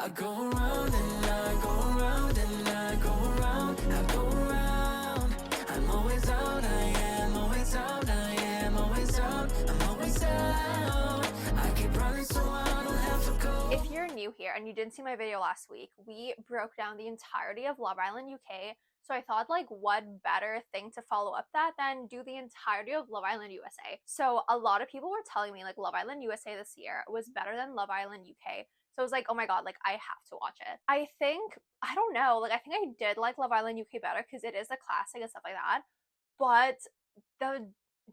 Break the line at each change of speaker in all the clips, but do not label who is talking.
I go around and I go around and I go around, I go around. I'm always out, I am always out, I am always out, I'm always out. I keep running so I don't have to go.
If you're new here and you didn't see my video last week, we broke down the entirety of Love Island UK. So I thought, like, what better thing to follow up that than do the entirety of Love Island USA. So a lot of people were telling me, like, Love Island USA this year was better than Love Island UK. So I was like, oh my god, like, I have to watch it. I don't know, like, I think I did like Love Island UK better because it is a classic and stuff like that. But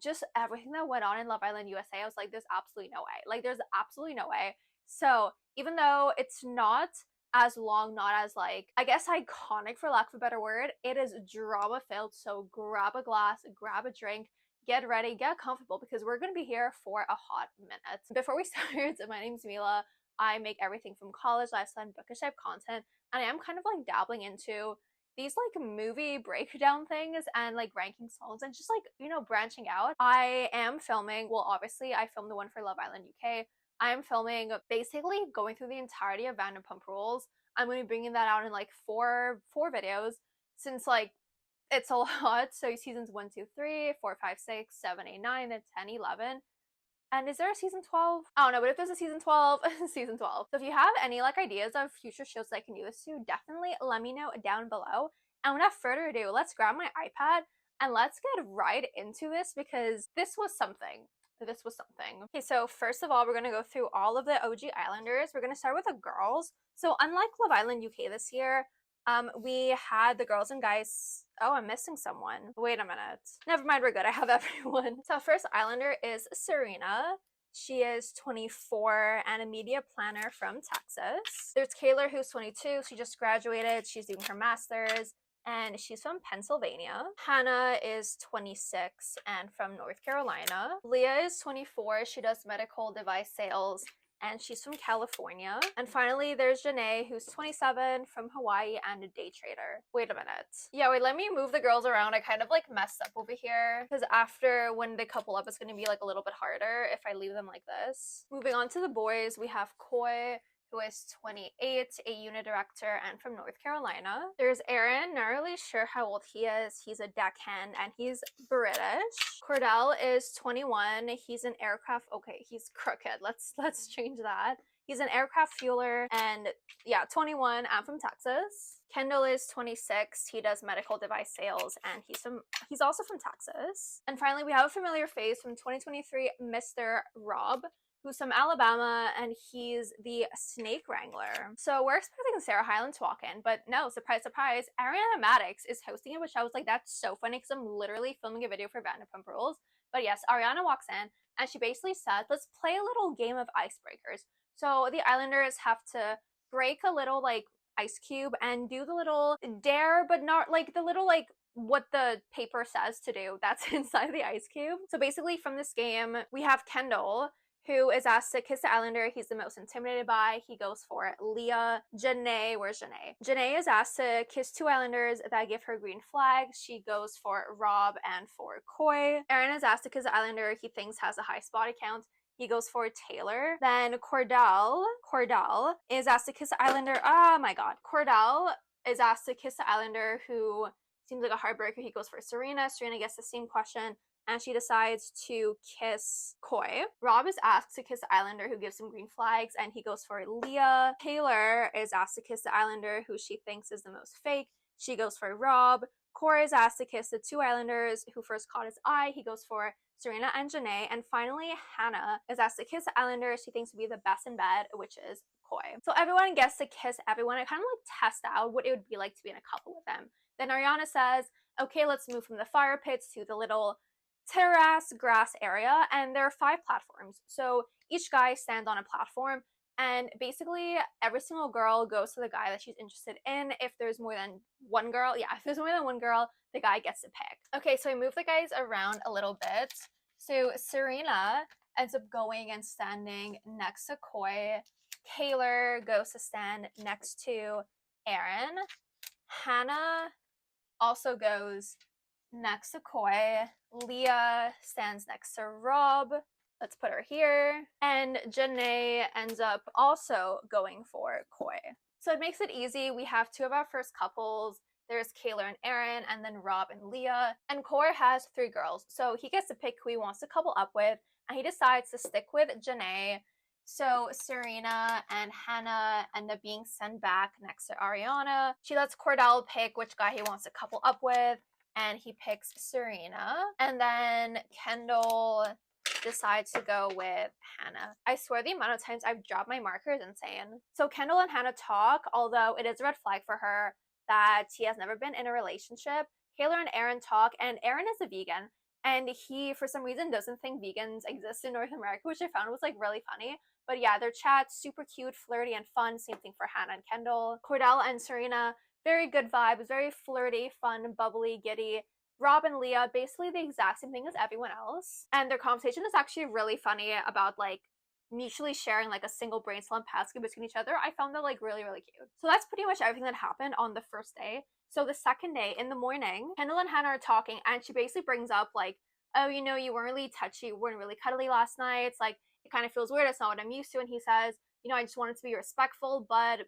just everything that went on in Love Island USA, I was like, there's absolutely no way. Like, there's absolutely no way. So even though it's not as long, not as, like, I guess iconic for lack of a better word, it is drama filled. So grab a glass, grab a drink, get ready, get comfortable, because we're gonna be here for a hot minute. Before we start, my name's Mila. I make everything from college, lifestyle, and bookish type content, and I am kind of like dabbling into these like movie breakdown things and like ranking songs and just like, you know, branching out. I am filming, well, obviously I filmed the one for Love Island UK. I am filming basically going through the entirety of Vanderpump Rules. I'm going to be bringing that out in like four videos, since like it's a lot. So seasons 1, 2, 3, 4, 5, 6, 7, 8, 9, then 10, 11. And is there a season 12? I don't know, but if there's a season 12, season 12. So if you have any like ideas of future shows that I can do this to, definitely let me know down below. And without further ado, let's grab my iPad and let's get right into this, because this was something. This was something. Okay, so first of all, we're going to go through all of the OG Islanders. We're going to start with the girls. So unlike Love Island UK this year, we had the girls and guys. Oh, I'm missing someone. Wait a minute. Never mind, we're good. I have everyone. So first Islander is Serena. She is 24 and a media planner from Texas. There's Kayla, who's 22. She just graduated. She's doing her master's, and she's from Pennsylvania. Hannah is 26 and from North Carolina. Leah is 24. She does medical device sales, and she's from California. And finally, there's Janae, who's 27, from Hawaii and a day trader. Wait a minute. Yeah, wait, let me move the girls around. I kind of like messed up over here, because after when they couple up, it's going to be like a little bit harder if I leave them like this. Moving on to the boys, we have Coy, who is 28, a unit director, and from North Carolina. There's Aaron, not really sure how old he is. He's a deckhand, and he's British. Cordell is 21. He's an aircraft, okay, he's crooked. Let's change that. He's an aircraft fueler, and yeah, 21, I'm from Texas. Kendall is 26. He does medical device sales, and he's also from Texas. And finally, we have a familiar face from 2023, Mr. Rob, who's from Alabama, and he's the snake wrangler. So we're expecting Sarah Hyland to walk in, but no, surprise, surprise, Ariana Madix is hosting it, which I was like, that's so funny, because I'm literally filming a video for Vanderpump Rules. But yes, Ariana walks in, and she basically said, let's play a little game of icebreakers. So the Islanders have to break a little, like, ice cube and do the little dare, but not, like, the little, like, what the paper says to do that's inside the ice cube. So basically from this game, we have Kendall, who is asked to kiss the Islander he's the most intimidated by. He goes for Leah. Janae, where's Janae? Janae is asked to kiss 2 Islanders that give her green flags. She goes for Rob and for Coy. Aaron is asked to kiss the Islander he thinks has a high spotty count. He goes for Taylor. Then Cordell is asked to kiss the Islander. Oh my god. Cordell is asked to kiss the Islander who seems like a heartbreaker. He goes for Serena. Serena gets the same question, and she decides to kiss Coy. Rob is asked to kiss the Islander who gives him green flags, and he goes for Leah. Taylor is asked to kiss the Islander who she thinks is the most fake. She goes for Rob. Corey is asked to kiss the 2 Islanders who first caught his eye. He goes for Serena and Janae. And finally, Hannah is asked to kiss the Islander she thinks would be the best in bed, which is Coy. So everyone gets to kiss everyone. I kind of like test out what it would be like to be in a couple with them. Then Ariana says, okay, let's move from the fire pits to the little terrace grass area, and there are 5 platforms. So each guy stands on a platform, and basically every single girl goes to the guy that she's interested in. If there's more than one girl, if there's more than one girl, the guy gets to pick. Okay, so I move the guys around a little bit. So Serena ends up going and standing next to Coy. Kaylor goes to stand next to Aaron. Hannah also goes next to Coy. Leah stands next to Rob. Let's put her here. And Janae ends up also going for Koi. So it makes it easy. We have two of our first couples. There's Kayla and Aaron, and then Rob and Leah. And Koi has three girls, so he gets to pick who he wants to couple up with, and he decides to stick with Janae. So Serena and Hannah end up being sent back next to Ariana. She lets Cordell pick which guy he wants to couple up with, and he picks Serena. And then Kendall decides to go with Hannah. I swear the amount of times I've dropped my marker is insane. So Kendall and Hannah talk, although it is a red flag for her that he has never been in a relationship. Kayla and Aaron talk, and Aaron is a vegan, and he, for some reason, doesn't think vegans exist in North America, which I found was like really funny. But yeah, their chat's super cute, flirty, and fun. Same thing for Hannah and Kendall. Cordell and Serena, very good vibes, very flirty, fun, bubbly, giddy. Rob and Leah, basically the exact same thing as everyone else. And their conversation is actually really funny about like mutually sharing like a single brain cell and passing between each other. I found that like really, really cute. So that's pretty much everything that happened on the first day. So the second day in the morning, Kendall and Hannah are talking, and she basically brings up like, oh, you know, you weren't really touchy, you weren't really cuddly last night. It's like, it kind of feels weird. It's not what I'm used to. And he says, you know, I just wanted to be respectful, but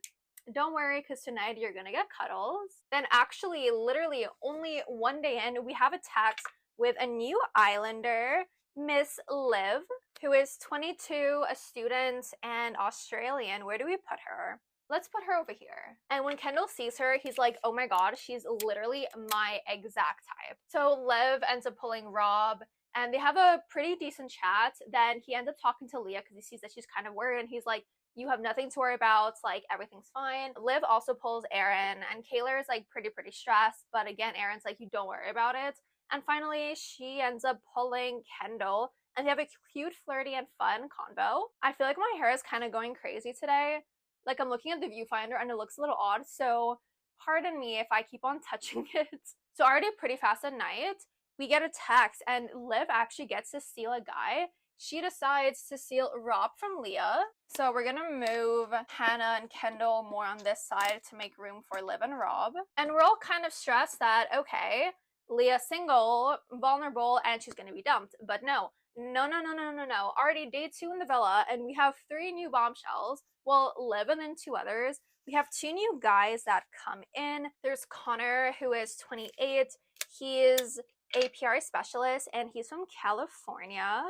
don't worry, because tonight you're gonna get cuddles. Then actually, literally only one day in, we have a text with a new islander, Miss Liv, who is 22, a student, and Australian. Where do we put her? Let's put her over here. And when Kendall sees her, he's like, oh my god, she's literally my exact type. So Liv ends up pulling Rob, and they have a pretty decent chat. Then he ends up talking to Leah because he sees that she's kind of worried, and he's like, you have nothing to worry about, like everything's fine. Liv also pulls Aaron, and Kayla is like pretty stressed, but again, Aaron's like, you don't worry about it. And finally, she ends up pulling Kendall, and they have a cute, flirty, and fun convo. I feel like my hair is kind of going crazy today. Like, I'm looking at the viewfinder, and it looks a little odd, so pardon me if I keep on touching it. So already pretty fast at night, we get a text, and Liv actually gets to steal a guy. She decides to steal Rob from Leah. So we're gonna move Hannah and Kendall more on this side to make room for Liv and Rob. And we're all kind of stressed that, okay, Leah's single, vulnerable, and she's gonna be dumped. But no. Already day 2 in the villa, and we have 3 new bombshells. Well, Liv and then 2 others. We have 2 new guys that come in. There's Connor, who is 28. He is a PR specialist, and he's from California.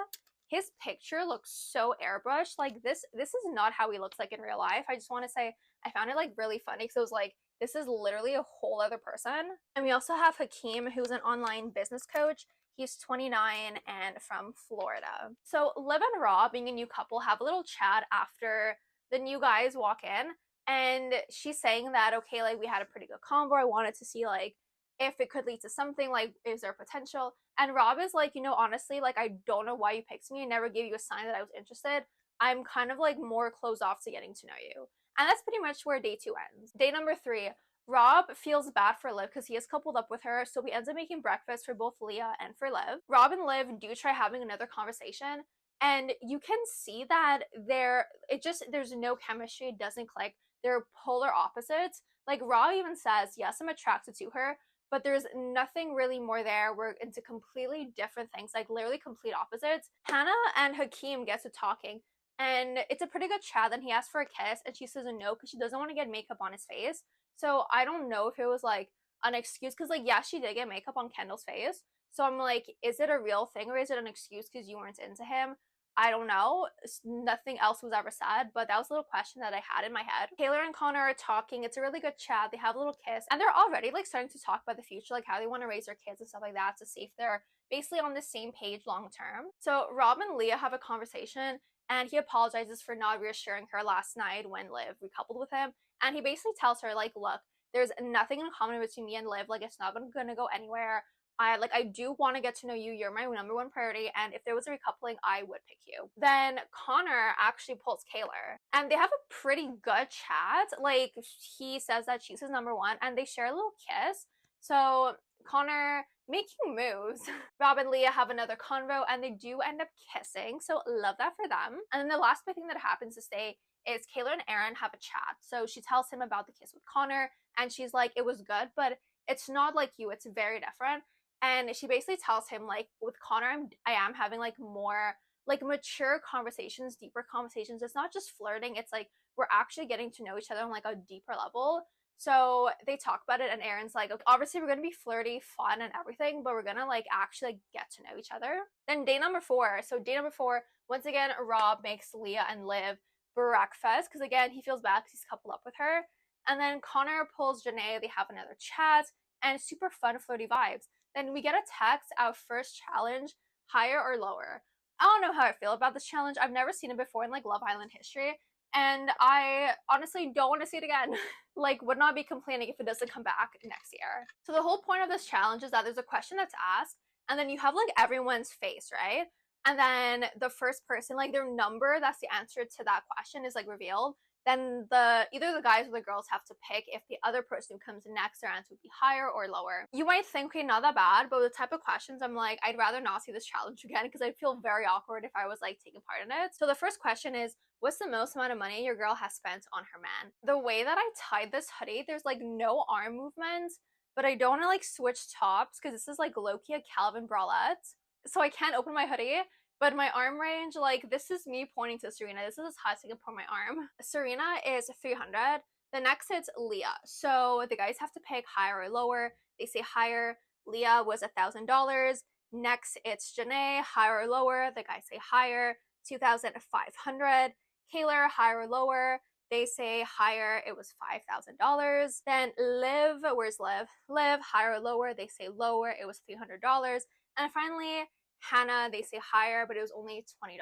His picture looks so airbrushed. Like, this is not how he looks like in real life. I just want to say I found it like really funny because it was like, this is literally a whole other person. And we also have Hakeem, who's an online business coach. He's 29 and from Florida. So Liv and Rob, being a new couple, have a little chat after the new guys walk in, and she's saying that, okay, like we had a pretty good convo. I wanted to see like if it could lead to something, like is there potential? And Rob is like, you know, honestly, like I don't know why you picked me. I never gave you a sign that I was interested. I'm kind of like more closed off to getting to know you. And that's pretty much where day 2 ends. Day number 3, Rob feels bad for Liv because he is coupled up with her, so he ends up making breakfast for both Leah and for Liv. Rob and Liv do try having another conversation, and you can see that there's no chemistry, it doesn't click. They're polar opposites. Like Rob even says, yes, I'm attracted to her, but there's nothing really more there. We're into completely different things, like literally complete opposites. Hannah and Hakeem get to talking, and it's a pretty good chat. Then he asks for a kiss, and she says no because she doesn't want to get makeup on his face. So I don't know if it was like an excuse, because like, yeah, she did get makeup on Kendall's face. So I'm like, is it a real thing, or is it an excuse because you weren't into him? I don't know. Nothing else was ever said, but that was a little question that I had in my head. Taylor and Connor are talking. It's a really good chat. They have a little kiss, and they're already like starting to talk about the future, like how they want to raise their kids and stuff like that, to see if they're basically on the same page long term. So Rob and Leah have a conversation, and he apologizes for not reassuring her last night when Liv recoupled with him. And he basically tells her, like, look, there's nothing in common between me and Liv. Like, it's not gonna go anywhere. I do want to get to know you. You're my number 1 priority, and if there was a recoupling, I would pick you. Then Connor actually pulls Kayla, and they have a pretty good chat. Like, he says that she's his number 1, and they share a little kiss. So Connor making moves. Rob and Leah have another convo, and they do end up kissing, so love that for them. And then the last big thing that happens this day is Kayla and Aaron have a chat. So she tells him about the kiss with Connor, and she's like, it was good, but it's not like you, it's very different. And she basically tells him, like, with Connor, I am having like more like mature conversations, deeper conversations. It's not just flirting, it's like we're actually getting to know each other on like a deeper level. So they talk about it, and Aaron's like, okay, obviously we're gonna be flirty, fun, and everything, but we're gonna like actually like, get to know each other. Then day number 4. So day number 4, once again, Rob makes Leah and Liv breakfast because again he feels bad because he's coupled up with her. And then Connor pulls Janae. They have another chat and super fun, flirty vibes. Then we get a text, our first challenge, higher or lower. I don't know how I feel about this challenge. I've never seen it before in like Love Island history, and I honestly don't want to see it again. Like, would not be complaining if it doesn't come back next year. So the whole point of this challenge is that there's a question that's asked, and then you have like everyone's face, right? And then the first person, like their number, that's the answer to that question, is like revealed. Then either the guys or the girls have to pick if the other person who comes next, their answer would be higher or lower. You might think, okay, not that bad, but the type of questions, I'm like, I'd rather not see this challenge again because I'd feel very awkward if I was like taking part in it. So the first question is, what's the most amount of money your girl has spent on her man? The way that I tied this hoodie, there's like no arm movement, but I don't want to like switch tops because this is like low-key a Calvin bralette. So I can't open my hoodie. But my arm range, like, this is me pointing to Serena. This is as high as I can put my arm. Serena is 300. The next it's Leah. So the guys have to pick higher or lower. They say higher. Leah was $1,000. Next it's Janae, higher or lower. The guys say higher, 2,500. Kayla, higher or lower. They say higher, it was $5,000. Then Liv, where's Liv? Liv, higher or lower. They say lower, it was $300. And finally, Hannah, they say higher, but it was only $20.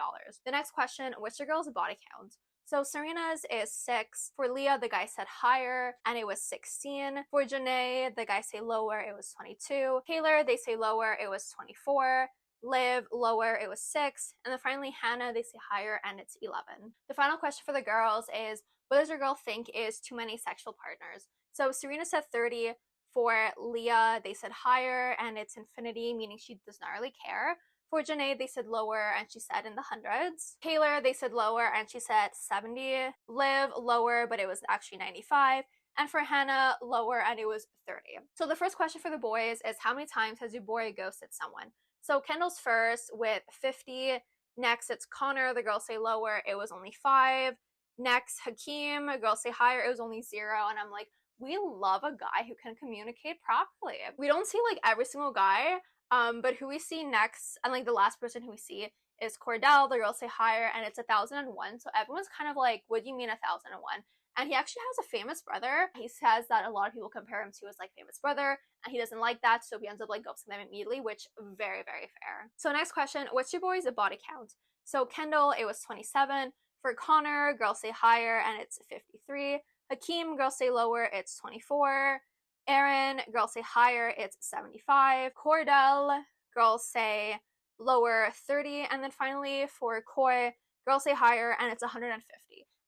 The next question, what's your girl's body count? So Serena's is 6. For Leah, the guy said higher, and it was 16. For Janae, the guy say lower, it was 22. Taylor, they say lower, it was 24. Liv, lower, it was 6. And then finally Hannah, they say higher, and it's 11. The final question for the girls is, what does your girl think is too many sexual partners? So Serena said 30. For Leah, they said higher, and it's infinity, meaning she does not really care. For Janae, they said lower, and she said in the hundreds. Taylor, they said lower, and she said 70. Liv, lower, but it was actually 95. And for Hannah, lower, and it was 30. So the first question for the boys is, how many times has your boy ghosted someone? So Kendall's first with 50. Next, it's Connor. The girls say lower. It was only 5. Next, Hakeem. Girls say higher. It was only 0. And I'm like, we love a guy who can communicate properly. We don't see like every single guy, but who we see next, and like the last person who we see is Cordell. The girls say higher, and it's 1,001. So everyone's kind of like, what do you mean 1,001? And he actually has a famous brother. He says that a lot of people compare him to his like famous brother, and he doesn't like that, so he ends up like ghosting them immediately, which very, very fair. So next question, what's your boy's body count? So Kendall, it was 27. For Connor, girls say higher, and it's 53. Hakeem, girls say lower, it's 24. Aaron, girls say higher, it's 75. Cordell, girls say lower, 30. And then finally for Coy, girls say higher, and it's 150.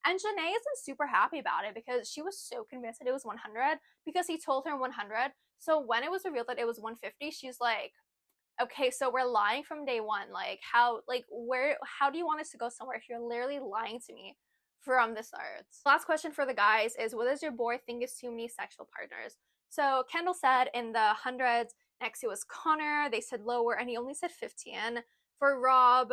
And Janae isn't super happy about it because she was so convinced that it was 100 because he told her 100. So when it was revealed that it was 150, she's like, okay, so we're lying from day one. Like, how do you want us to go somewhere if you're literally lying to me from the start? Last question for the guys is, what does your boy think is too many sexual partners? So Kendall said in the hundreds. Next it was Connor. They said lower, and he only said 15. For Rob,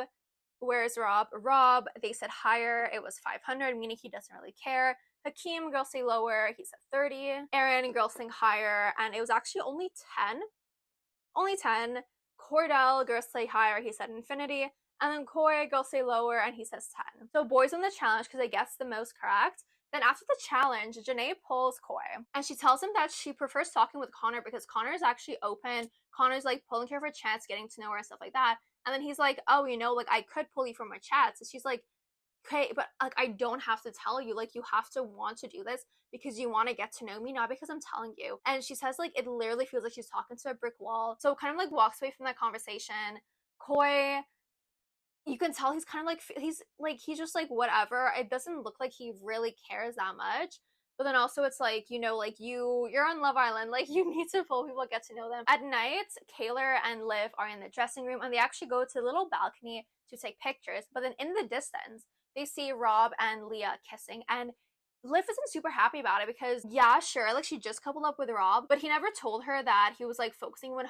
where's Rob? Rob, they said higher. It was 500, meaning he doesn't really care. Hakeem, girls say lower. He said 30. Aaron, girls think higher, and it was actually only 10. Only 10. Cordell, girls say higher. He said infinity. And then Coy, girls say lower, and he says 10. So boys win the challenge because they gets the most correct. Then after the challenge, Janae pulls Coy, and she tells him that she prefers talking with Connor because Connor is actually open. Connor's like pulling her for chats, getting to know her and stuff like that. And then he's like, oh, you know, like I could pull you from my chats. And she's like, okay, but like I don't have to tell you. Like you have to want to do this because you want to get to know me, not because I'm telling you. And she says like it literally feels like she's talking to a brick wall. So kind of like walks away from that conversation. Coy, you can tell he's kind of like he's just like whatever. It doesn't look like he really cares that much. But then also it's like, you know, like you're on Love Island, like you need to pull people, get to know them. At night, Kayla and Liv are in the dressing room, and they actually go to the little balcony to take pictures. But then in the distance, they see Rob and Leah kissing, and Liv isn't super happy about it because, yeah, sure, like she just coupled up with Rob, but he never told her that he was like focusing 100%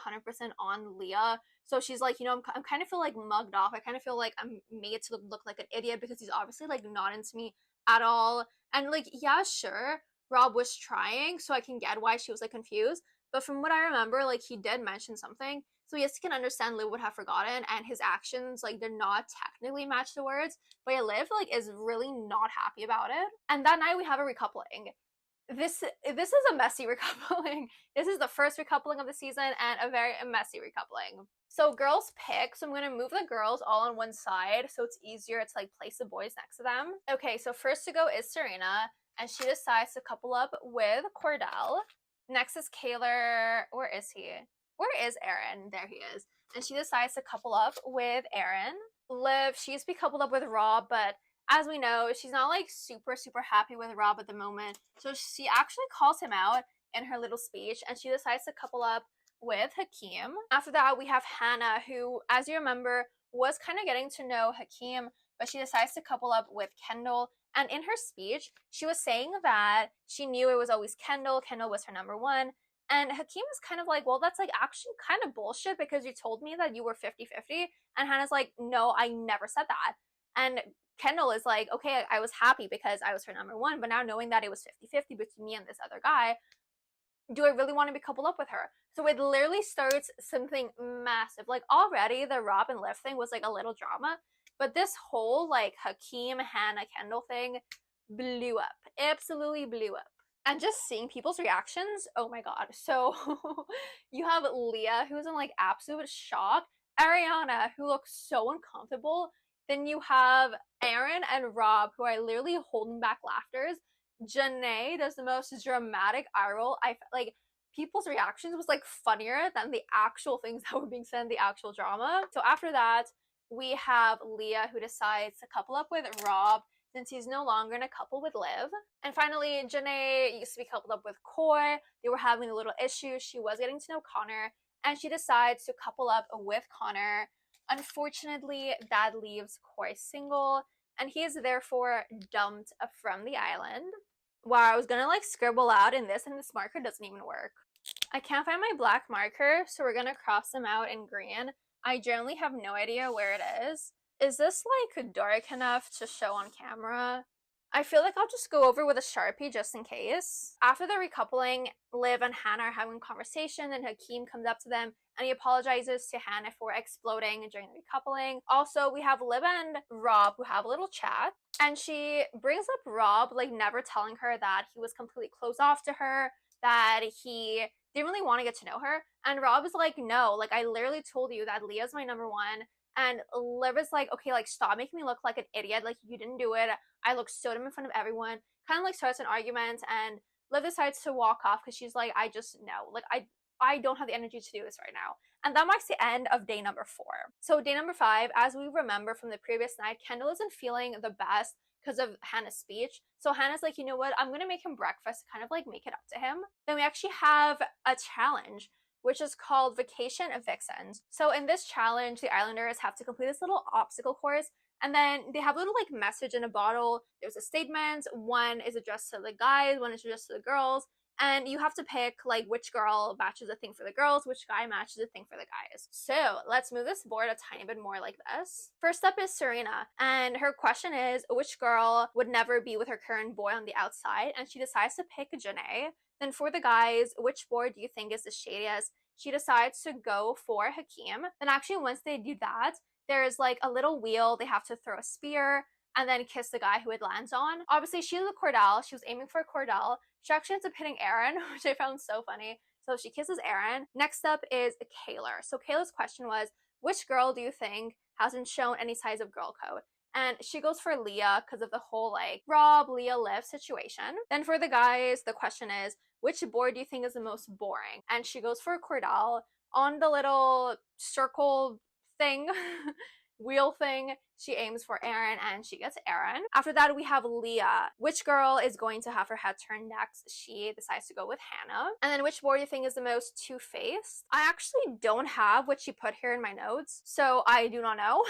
on Leah. So she's like, you know, I'm kind of feel like mugged off. I kind of feel like I'm made to look like an idiot because he's obviously like not into me at all. And like, yeah, sure, Rob was trying, so I can get why she was like confused. But from what I remember, like he did mention something. So yes, he can understand Liv would have forgotten, and his actions, like they're not technically match the words, but Liv like is really not happy about it. And that night we have a recoupling. This is a messy recoupling. This is the first recoupling of the season and a very messy recoupling. So girls pick. So I'm gonna move the girls all on one side so it's easier to like place the boys next to them. Okay, so first to go is Serena, and she decides to couple up with Cordell. Next is Kaylor. Where is he? Where is Aaron? There he is. And she decides to couple up with Aaron. Liv, she used to be coupled up with Rob, but as we know, she's not like super happy with Rob at the moment. So she actually calls him out in her little speech, and she decides to couple up with Hakeem. After that, we have Hannah, who, as you remember, was kind of getting to know Hakeem, but she decides to couple up with Kendall. And in her speech, she was saying that she knew it was always Kendall. Kendall was her number one. And Hakeem was kind of like, well, that's like actually kind of bullshit because you told me that you were 50-50. And Hannah's like, no, I never said that. And Kendall is like, okay, I was happy because I was her number one, but now knowing that it was 50-50 between me and this other guy, do I really want to be coupled up with her? So it literally starts something massive. Like already the Rob and Liv thing was like a little drama, but this whole like Hakeem, Hannah, Kendall thing blew up. Absolutely blew up. And just seeing people's reactions, oh my god. So you have Leah, who's in like absolute shock. Ariana, who looks so uncomfortable. Then you have Aaron and Rob, who are literally holding back laughters. Janae does the most dramatic eye roll. I like people's reactions was like funnier than the actual things that were being said in the actual drama. So after that, we have Leah, who decides to couple up with Rob since he's no longer in a couple with Liv. And finally, Janae used to be coupled up with Coy. They were having a little issue. She was getting to know Connor, and she decides to couple up with Connor. Unfortunately, that leaves Coy single, and he is therefore dumped from the island. Wow, I was gonna like scribble out in this, and this marker doesn't even work. I can't find my black marker, so we're gonna cross them out in green. I generally have no idea where it is. Is this like dark enough to show on camera? I feel like I'll just go over with a Sharpie just in case. After the recoupling, Liv and Hannah are having a conversation, and Hakeem comes up to them and he apologizes to Hannah for exploding during the recoupling. Also, we have Liv and Rob who have a little chat, and she brings up Rob like never telling her that he was completely closed off to her, that he didn't really want to get to know her. And Rob is like, no, like I literally told you that Leah's my number one. And Liv is like, okay, like stop making me look like an idiot, like you didn't do it. I look so dumb in front of everyone. Kind of like starts an argument, and Liv decides to walk off because she's like, I just know, like I don't have the energy to do this right now. And that marks the end of day number 4. So day number 5, as we remember from the previous night, Kendall isn't feeling the best because of Hannah's speech. So Hannah's like, you know what, I'm gonna make him breakfast to kind of like make it up to him. Then we actually have a challenge, which is called Vacation of Vixens. So in this challenge, the Islanders have to complete this little obstacle course, and then they have a little like message in a bottle. There's a statement. One is addressed to the guys, one is addressed to the girls, and you have to pick like which girl matches a thing for the girls, which guy matches a thing for the guys. So let's move this board a tiny bit more like this. First up is Serena, and her question is, which girl would never be with her current boy on the outside? And she decides to pick Janae. Then for the guys, which board do you think is the shadiest? She decides to go for Hakeem. Then actually once they do that, there's like a little wheel. They have to throw a spear and then kiss the guy who it lands on. Obviously, she's a Cordell. She was aiming for Cordell. She actually ends up hitting Aaron, which I found so funny. So she kisses Aaron. Next up is Kaylor. So Kaylor's question was, which girl do you think hasn't shown any signs of girl code? And she goes for Leah because of the whole like Rob, Leah, Liv situation. Then for the guys, the question is, which board do you think is the most boring? And she goes for Cordell. On the little circle thing, wheel thing, she aims for Aaron and she gets Aaron. After that, we have Leah. Which girl is going to have her head turned next? She decides to go with Hannah. And then which boy do you think is the most two-faced? I actually don't have what she put here in my notes, so I do not know.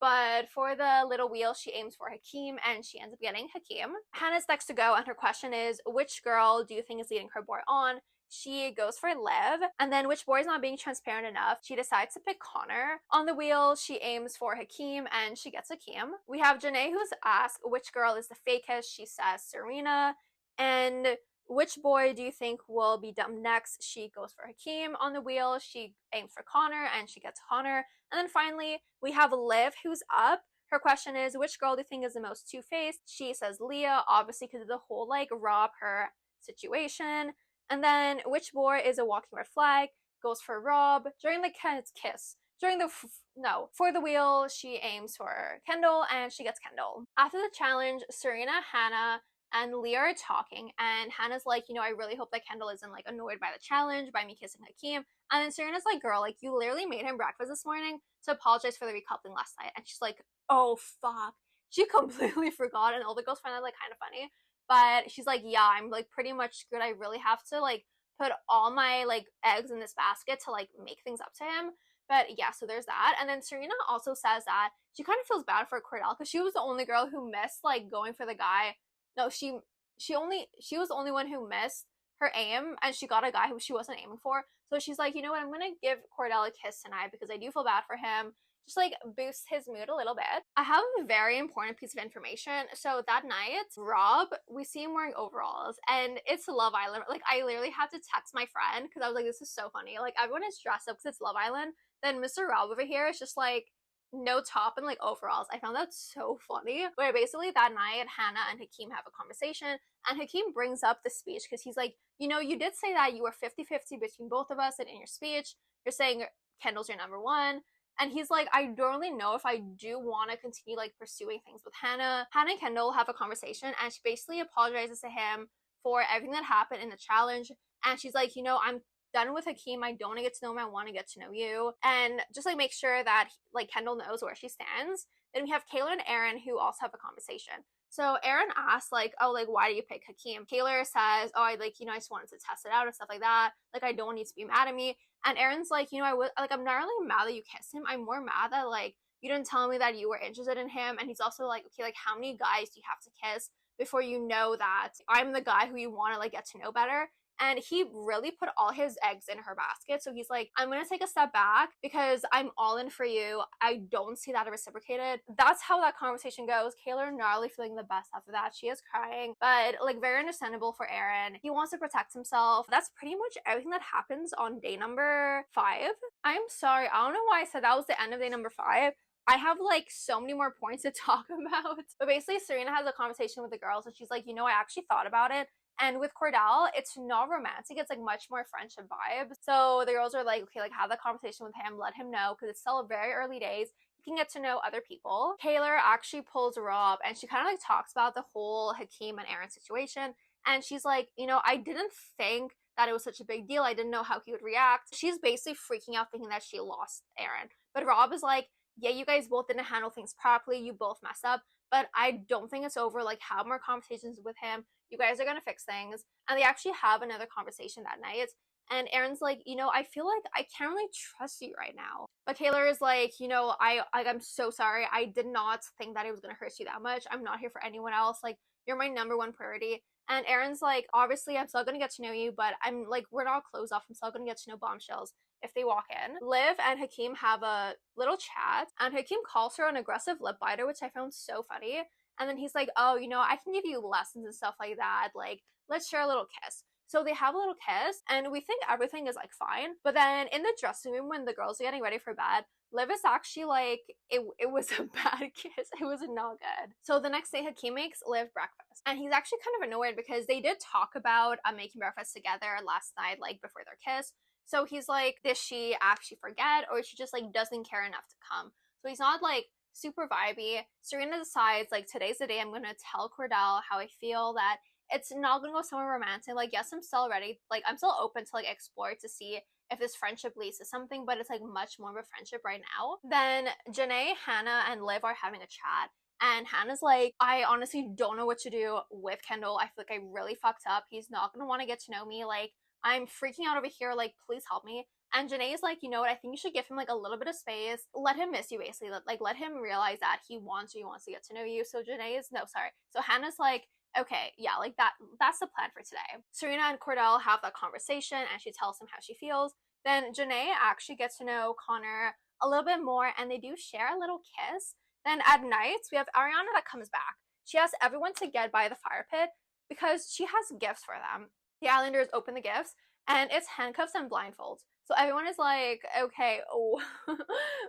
But for the little wheel, she aims for Hakeem and she ends up getting Hakeem. Hannah's next to go and her question is, which girl do you think is leading her boy on? She goes for Liv, and then which boy is not being transparent enough? She decides to pick Connor. On the wheel, she aims for Hakeem, and she gets Hakeem. We have Janae who's asked which girl is the fakest. She says Serena. And which boy do you think will be dumped next? She goes for Hakeem. On the wheel, she aims for Connor, and she gets Connor. And then finally, we have Liv who's up. Her question is, which girl do you think is the most two-faced? She says Leah, obviously because of the whole like rob her situation. And then which boy is a walking red flag? Goes for Rob. During the kiss. For the wheel, she aims for Kendall and she gets Kendall. After the challenge, Serena, Hannah, and Leah are talking, and Hannah's like, I really hope that Kendall isn't like annoyed by the challenge, by me kissing Hakeem. And then Serena's like, girl, like you literally made him breakfast this morning to apologize for the recoupling last night. And she's like, oh fuck. She completely forgot, and all the girls find that like kind of funny. But she's like, yeah, I'm like pretty much screwed. I really have to like put all my like eggs in this basket to like make things up to him. But yeah, so there's that. And then Serena also says that she kind of feels bad for Cordell because she was the only girl who missed like going for the guy. No, she was the only one who missed her aim, and she got a guy who she wasn't aiming for. So she's like, you know what, I'm gonna give Cordell a kiss tonight because I do feel bad for him. Just like boost his mood a little bit. I have a very important piece of information. So that night, Rob, we see him wearing overalls, and it's Love Island. Like I literally had to text my friend because I was like, this is so funny. Like everyone is dressed up because it's Love Island. Then Mr. Rob over here is just like no top and like overalls. I found that so funny. Where basically that night, Hannah and Hakeem have a conversation, and Hakeem brings up the speech because he's like, you did say that you were 50-50 between both of us, and in your speech, you're saying Kendall's your number one. And he's like, I don't really know if I do want to continue like pursuing things with Hannah. Hannah and Kendall have a conversation, and she basically apologizes to him for everything that happened in the challenge. And she's like, I'm done with Hakeem. I don't want to get to know him. I want to get to know you. And just like make sure that like Kendall knows where she stands. Then we have Kayla and Aaron who also have a conversation. So Aaron asks like, oh, like why do you pick Hakeem? Kayla says, oh, I like, I just wanted to test it out and stuff like that. Like I don't want you to be mad at me. And Aaron's like, I'm not really mad that you kissed him. I'm more mad that like you didn't tell me that you were interested in him. And he's also like, okay, like how many guys do you have to kiss before you know that I'm the guy who you want to like get to know better? And he really put all his eggs in her basket. So he's like, I'm going to take a step back because I'm all in for you. I don't see that reciprocated. That's how that conversation goes. Kayla not really feeling the best after that. She is crying, but like very understandable for Aaron. He wants to protect himself. That's pretty much everything that happens on day number 5. I'm sorry. I don't know why I said that was the end of day number 5. I have like so many more points to talk about. But basically Serena has a conversation with the girls and she's like, I actually thought about it. And with Cordell, it's not romantic. It's like much more friendship vibe. So the girls are like, okay, like have that conversation with him. Let him know because it's still very early days. You can get to know other people. Taylor actually pulls Rob and she kind of like talks about the whole Hakeem and Aaron situation. And she's like, I didn't think that it was such a big deal. I didn't know how he would react. She's basically freaking out thinking that she lost Aaron. But Rob is like, yeah, you guys both didn't handle things properly. You both messed up. But I don't think it's over. Like, have more conversations with him. You guys are going to fix things. And they actually have another conversation that night. And Aaron's like, I feel like I can't really trust you right now. But Taylor is like, I'm so sorry. I did not think that it was going to hurt you that much. I'm not here for anyone else. Like, you're my number one priority. And Aaron's like, obviously, I'm still going to get to know you, but I'm like, we're not closed off. I'm still going to get to know Bombshells if they walk in. Liv and Hakeem have a little chat, and Hakeem calls her an aggressive lip biter, which I found so funny. And then he's like, oh, I can give you lessons and stuff like that. Like, let's share a little kiss. So they have a little kiss, and we think everything is like fine. But then in the dressing room, when the girls are getting ready for bed, Liv is actually like, it was a bad kiss. It was not good. So the next day, Hakeem makes Liv breakfast. And he's actually kind of annoyed because they did talk about making breakfast together last night, like before their kiss. So he's like, did she actually forget, or she just like doesn't care enough to come? So he's not like super vibey. Serena decides like, today's the day I'm going to tell Cordell how I feel, that it's not gonna go somewhere romantic. Like, yes, I'm still ready. Like, I'm still open to like explore to see if this friendship leads to something, but it's like much more of a friendship right now. Then Janae, Hannah, and Liv are having a chat. And Hannah's like, I honestly don't know what to do with Kendall. I feel like I really fucked up. He's not gonna want to get to know me. Like, I'm freaking out over here. Like, please help me. And Janae's like, you know what? I think you should give him like a little bit of space. Let him miss you, basically. Like, let him realize that he wants you. He wants to get to know you. So Janae is, no, sorry. So Hannah's like, okay, yeah, like that's the plan for today. Serena and Cordell have that conversation and she tells him how she feels. Then Janae actually gets to know Connor a little bit more and they do share a little kiss. Then at night, we have Ariana that comes back. She asks everyone to get by the fire pit because she has gifts for them. The Islanders open the gifts and it's handcuffs and blindfolds. So everyone is like, okay, oh,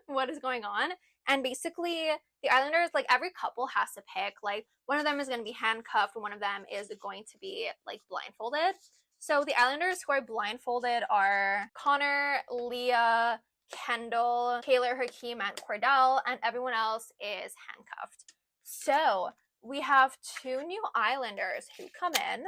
what is going on? And basically, the Islanders, like every couple has to pick, like one of them is going to be handcuffed, one of them is going to be like blindfolded. So the Islanders who are blindfolded are Connor, Leah, Kendall, Taylor, Hakeem, and Cordell, and everyone else is handcuffed. So we have two new Islanders who come in.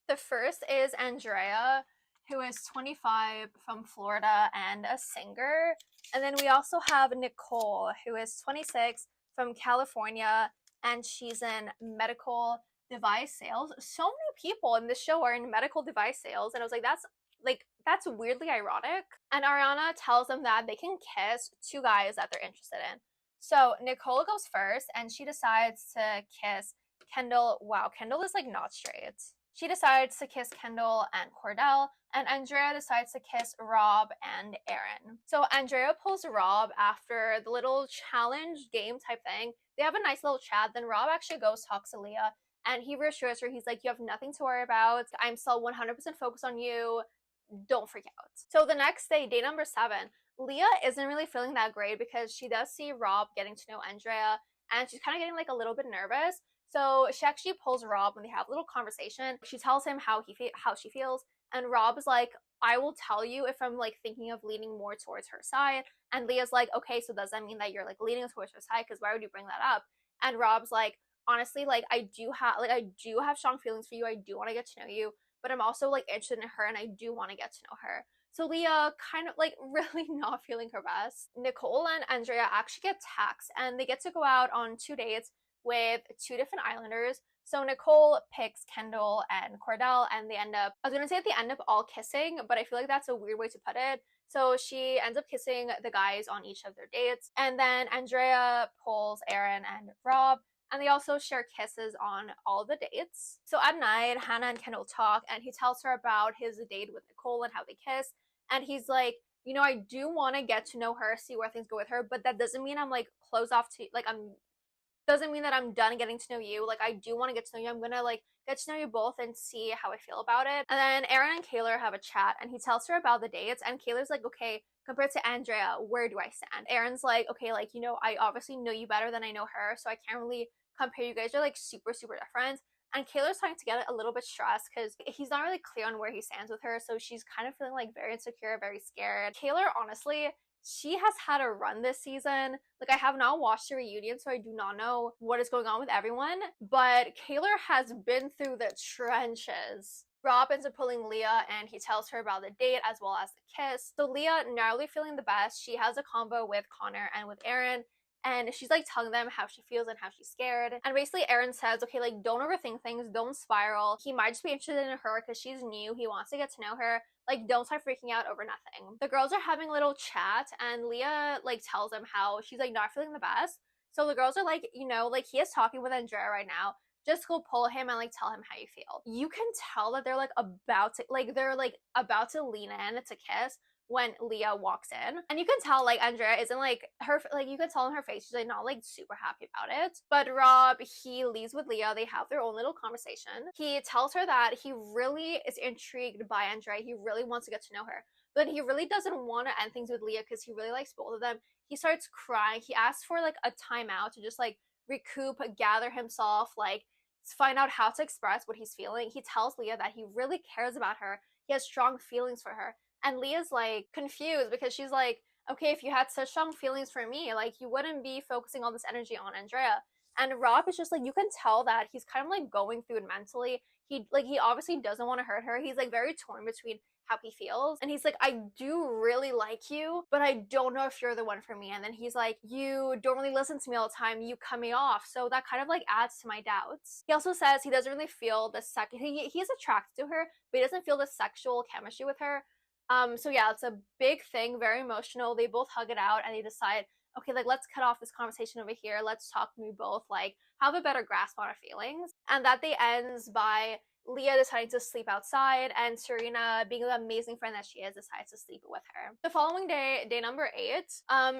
The first is Andrea, who is 25 from Florida and a singer. And then we also have Nicole, who is 26 from California, and she's in medical device sales. So many people in this show are in medical device sales, and I was like, that's weirdly ironic. And Ariana tells them that they can kiss two guys that they're interested in. So Nicole goes first, and she decides to kiss Kendall. Wow, Kendall is like not straight. She decides to kiss Kendall and Cordell, and Andrea decides to kiss Rob and Aaron. So Andrea pulls Rob after the little challenge game type thing. They have a nice little chat. Then Rob actually goes talks to Leah, and he reassures her. He's like, you have nothing to worry about. I'm still 100% focused on you. Don't freak out. So the next day, day number 7, Leah isn't really feeling that great because she does see Rob getting to know Andrea, and she's kind of getting like a little bit nervous. So she actually pulls Rob when they have a little conversation. She tells him how she feels, and Rob is like, I will tell you if I'm like thinking of leaning more towards her side. And Leah's like, okay, so does that mean that you're like leaning towards her side? Because why would you bring that up? And Rob's like, honestly, like I do have strong feelings for you. I do want to get to know you, but I'm also like interested in her and I do want to get to know her. So Leah kind of like really not feeling her best. Nicole and Andrea actually get taxed and they get to go out on 2 dates with 2 different Islanders. So Nicole picks Kendall and Cordell, and they end up, I was gonna say they end up all kissing, but I feel like that's a weird way to put it. So she ends up kissing the guys on each of their dates. And then Andrea pulls Aaron and Rob, and they also share kisses on all the dates. So at night, Hannah and Kendall talk, and he tells her about his date with Nicole and how they kiss. And he's like, you know, I do want to get to know her, see where things go with her, but that doesn't mean I'm like closed off to, like, doesn't mean that I'm done getting to know you. Like, I do want to get to know you. I'm gonna like get to know you both and see how I feel about it. And then Aaron and Kaylor have a chat, and he tells her about the dates, and Kaylor's like, okay, compared to Andrea, where do I stand? Aaron's like, okay, like, you know, I obviously know you better than I know her, so I can't really compare. You guys are like super, super different. And Kaylor's starting to get a little bit stressed because he's not really clear on where he stands with her, so she's kind of feeling like very insecure, very scared. Kaylor, honestly, she has had a run this season. Like, I have not watched the reunion, so I do not know what is going on with everyone, but Kaylor has been through the trenches. Rob ends up pulling Leah, and he tells her about the date as well as the kiss. So Leah, not really feeling the best, she has a combo with Connor and with Aaron, and she's like telling them how she feels and how she's scared. And basically Aaron says, okay, like, don't overthink things, don't spiral. He might just be interested in her because she's new, he wants to get to know her. Like, don't start freaking out over nothing. The girls are having a little chat, and Leah like tells them how she's like not feeling the best. So the girls are like, you know, like, he is talking with Andrea right now, just go pull him and like tell him how you feel. You can tell that they're like about to lean in to kiss when Leah walks in. And you can tell like Andrea isn't like her, like you can tell in her face she's like not like super happy about it. But Rob, he leaves with Leah. They have their own little conversation. He tells her that he really is intrigued by Andrea. He really wants to get to know her, but he really doesn't want to end things with Leah because he really likes both of them. He starts crying. He asks for like a timeout to just like recoup, gather himself, like find out how to express what he's feeling. He tells Leah that he really cares about her. He has strong feelings for her. And Leah's like confused because she's like, okay, if you had such strong feelings for me, like you wouldn't be focusing all this energy on Andrea. And Rob is just like, you can tell that he's kind of like going through it mentally. he obviously doesn't want to hurt her. He's like very torn between how he feels, and he's like, I do really like you, but I don't know if you're the one for me. And then he's like, you don't really listen to me all the time, you cut me off, so that kind of like adds to my doubts. He also says he doesn't really feel the he's attracted to her, but he doesn't feel the sexual chemistry with her. So yeah, it's a big thing, very emotional. They both hug it out and they decide, okay, like let's cut off this conversation over here, let's talk, and we both like have a better grasp on our feelings. And that day ends by Leah deciding to sleep outside, and Serena, being the amazing friend that she is, decides to sleep with her. The following day, day number 8,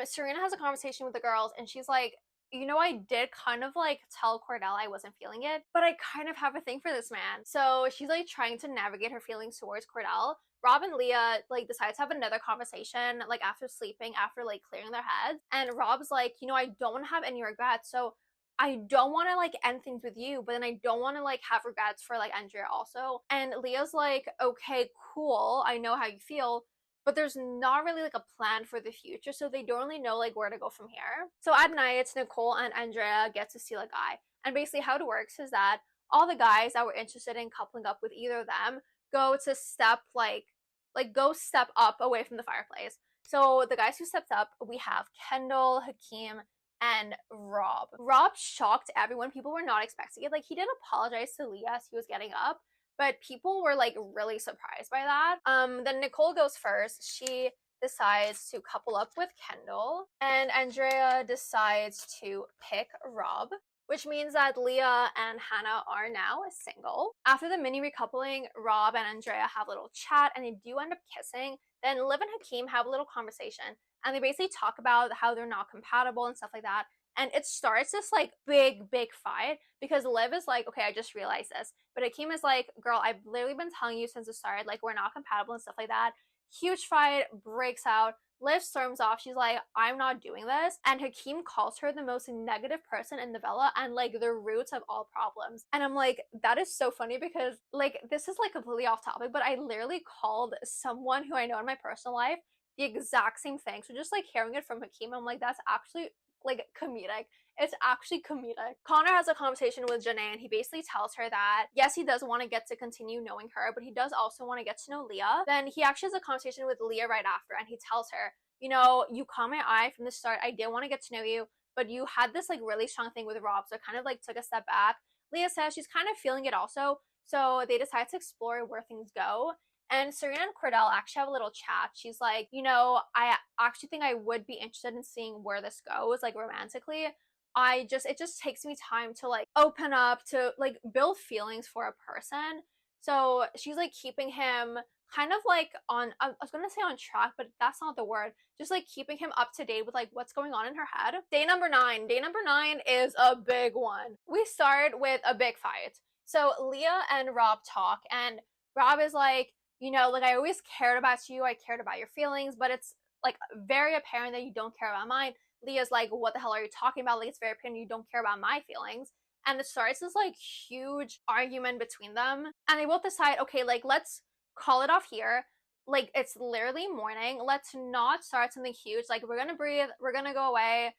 Serena has a conversation with the girls, and she's like, you know, I did kind of like tell Cordell I wasn't feeling it, but I kind of have a thing for this man. So she's like trying to navigate her feelings towards Cordell. Rob and Leah like decide to have another conversation like after sleeping, after like clearing their heads, and Rob's like, you know, I don't want to have any regrets, so I don't want to like end things with you, but then I don't want to like have regrets for like Andrea also. And Leah's like, okay, cool, I know how you feel, but there's not really like a plan for the future, so they don't really know like where to go from here. So at night, Nicole and Andrea get to steal a guy, and basically how it works is that all the guys that were interested in coupling up with either of them go to step up away from the fireplace. So the guys who stepped up, we have Kendall, Hakeem, and Rob. Rob shocked everyone. People were not expecting it. Like, he did apologize to Leah as he was getting up, but people were like really surprised by that. Then Nicole goes first. She decides to couple up with Kendall, and Andrea decides to pick Rob, which means that Leah and Hannah are now single. After the mini recoupling, Rob and Andrea have a little chat, and they do end up kissing. Then Liv and Hakeem have a little conversation, and they basically talk about how they're not compatible and stuff like that. And it starts this like big fight because Liv is like, okay, I just realized this, but Hakeem is like, girl, I've literally been telling you since the start, like, we're not compatible and stuff like that. Huge fight breaks out. Liv storms off. She's like, I'm not doing this. And Hakeem calls her the most negative person in the villa and like the roots of all problems. And I'm like, that is so funny because like this is like completely off topic, but I literally called someone who I know in my personal life the exact same thing. So just like hearing it from Hakeem, I'm like, that's actually like comedic. It's actually comedic. Connor has a conversation with Janae, and he basically tells her that yes, he does want to get to continue knowing her, but he does also want to get to know Leah. Then he actually has a conversation with Leah right after, and he tells her, you know, you caught my eye from the start. I did want to get to know you, but you had this like really strong thing with Rob, so I kind of like took a step back. Leah says she's kind of feeling it also, so they decide to explore where things go. And Serena and Cordell actually have a little chat. She's like, you know, I actually think I would be interested in seeing where this goes, like romantically. It just takes me time to like open up, to like build feelings for a person. So she's like keeping him kind of like on, I was gonna say on track, but that's not the word. Just like keeping him up to date with like what's going on in her head. Day number 9. Day number 9 is a big one. We start with a big fight. So Leah and Rob talk, and Rob is like, you know, like, I always cared about you, I cared about your feelings, but it's like very apparent that you don't care about mine. Leah's like, what the hell are you talking about? Like, it's very apparent you don't care about my feelings. And it starts this like huge argument between them, and they both decide, okay, like, let's call it off here. Like, it's literally morning, let's not start something huge. Like, we're gonna breathe, we're gonna go away,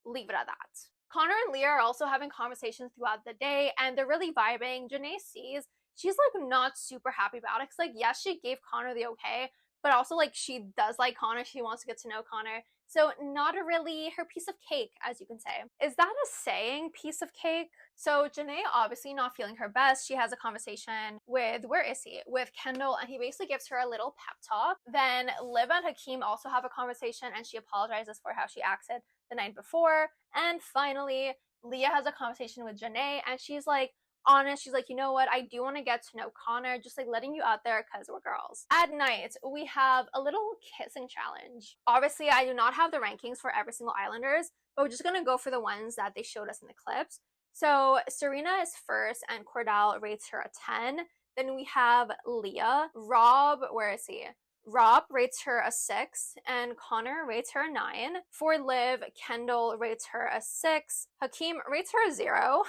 leave it at that. Connor and Leah are also having conversations throughout the day, and they're really vibing. Janae sees she's like not super happy about it, because like, yes, she gave Connor the okay, but also like she does like Connor, she wants to get to know Connor, so not a really her piece of cake, as you can say. Is that a saying, piece of cake? So Janae, obviously not feeling her best, she has a conversation with, where is he, with Kendall, and he basically gives her a little pep talk. Then Liv and Hakeem also have a conversation, and she apologizes for how she acted the night before. And finally, Leah has a conversation with Janae, and she's like honest. She's like, you know what, I do want to get to know Connor, just like letting you out there because we're girls. At night, we have a little kissing challenge. Obviously, I do not have the rankings for every single Islanders, but we're just gonna go for the ones that they showed us in the clips. So Serena is first, and Cordell rates her a 10. Then we have Leah. Rob, where is he? Rob rates her a 6, and Connor rates her a 9. For Liv, Kendall rates her a 6. Hakeem rates her a 0.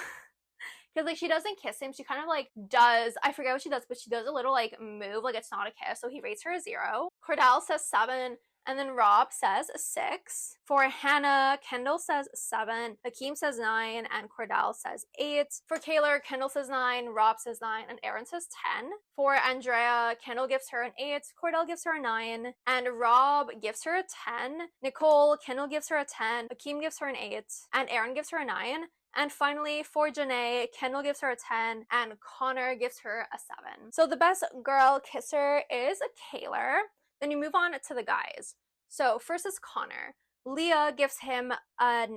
Because like, she doesn't kiss him, she kind of like does, I forget what she does, but she does a little like move, like it's not a kiss, so he rates her a 0. Cordell says 7, And then Rob says 6. For Hannah, Kendall says 7, Hakeem says 9, and Cordell says 8. For Kayla, Kendall says 9, Rob says 9, and Aaron says 10. For Andrea, Kendall gives her an 8, Cordell gives her a 9, and Rob gives her a 10. Nicole, Kendall gives her a 10, Hakeem gives her an 8, and Aaron gives her a 9. And finally, for Janae, Kendall gives her a 10, and Connor gives her a 7. So the best girl kisser is Kayla. Then you move on to the guys. So first is Connor. Leah gives him a 9.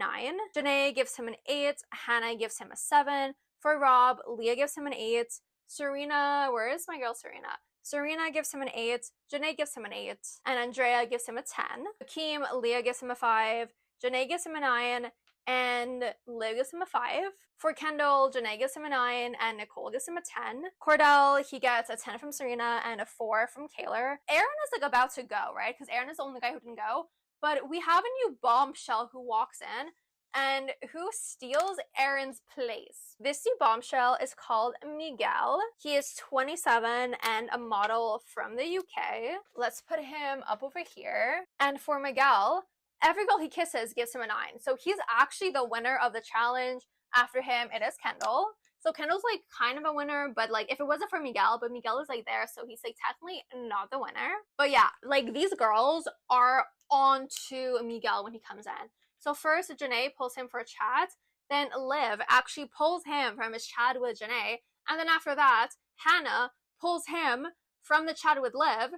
Janae gives him an 8. Hannah gives him a 7. For Rob, Leah gives him an 8. Serena, where is my girl Serena? Serena gives him an 8. Janae gives him an 8. And Andrea gives him a 10. Hakeem, Leah gives him a 5. Janae gives him a 9. And Liv gives him a 5. For Kendall, Janae gives him a 9, and Nicole gives him a 10. Cordell, he gets a 10 from Serena and a 4 from Kayla. Aaron is like about to go, right? Because Aaron is the only guy who didn't go. But we have a new bombshell who walks in and who steals Aaron's place. This new bombshell is called Miguel. He is 27 and a model from the UK. Let's put him up over here. And for Miguel, every girl he kisses gives him a 9. So he's actually the winner of the challenge. After him, it is Kendall. So Kendall's like kind of a winner, but like if it wasn't for Miguel, but Miguel is like there, so he's like technically not the winner. But yeah, like these girls are on to Miguel when he comes in. So first, Janae pulls him for a chat. Then Liv actually pulls him from his chat with Janae. And then after that, Hannah pulls him from the chat with Liv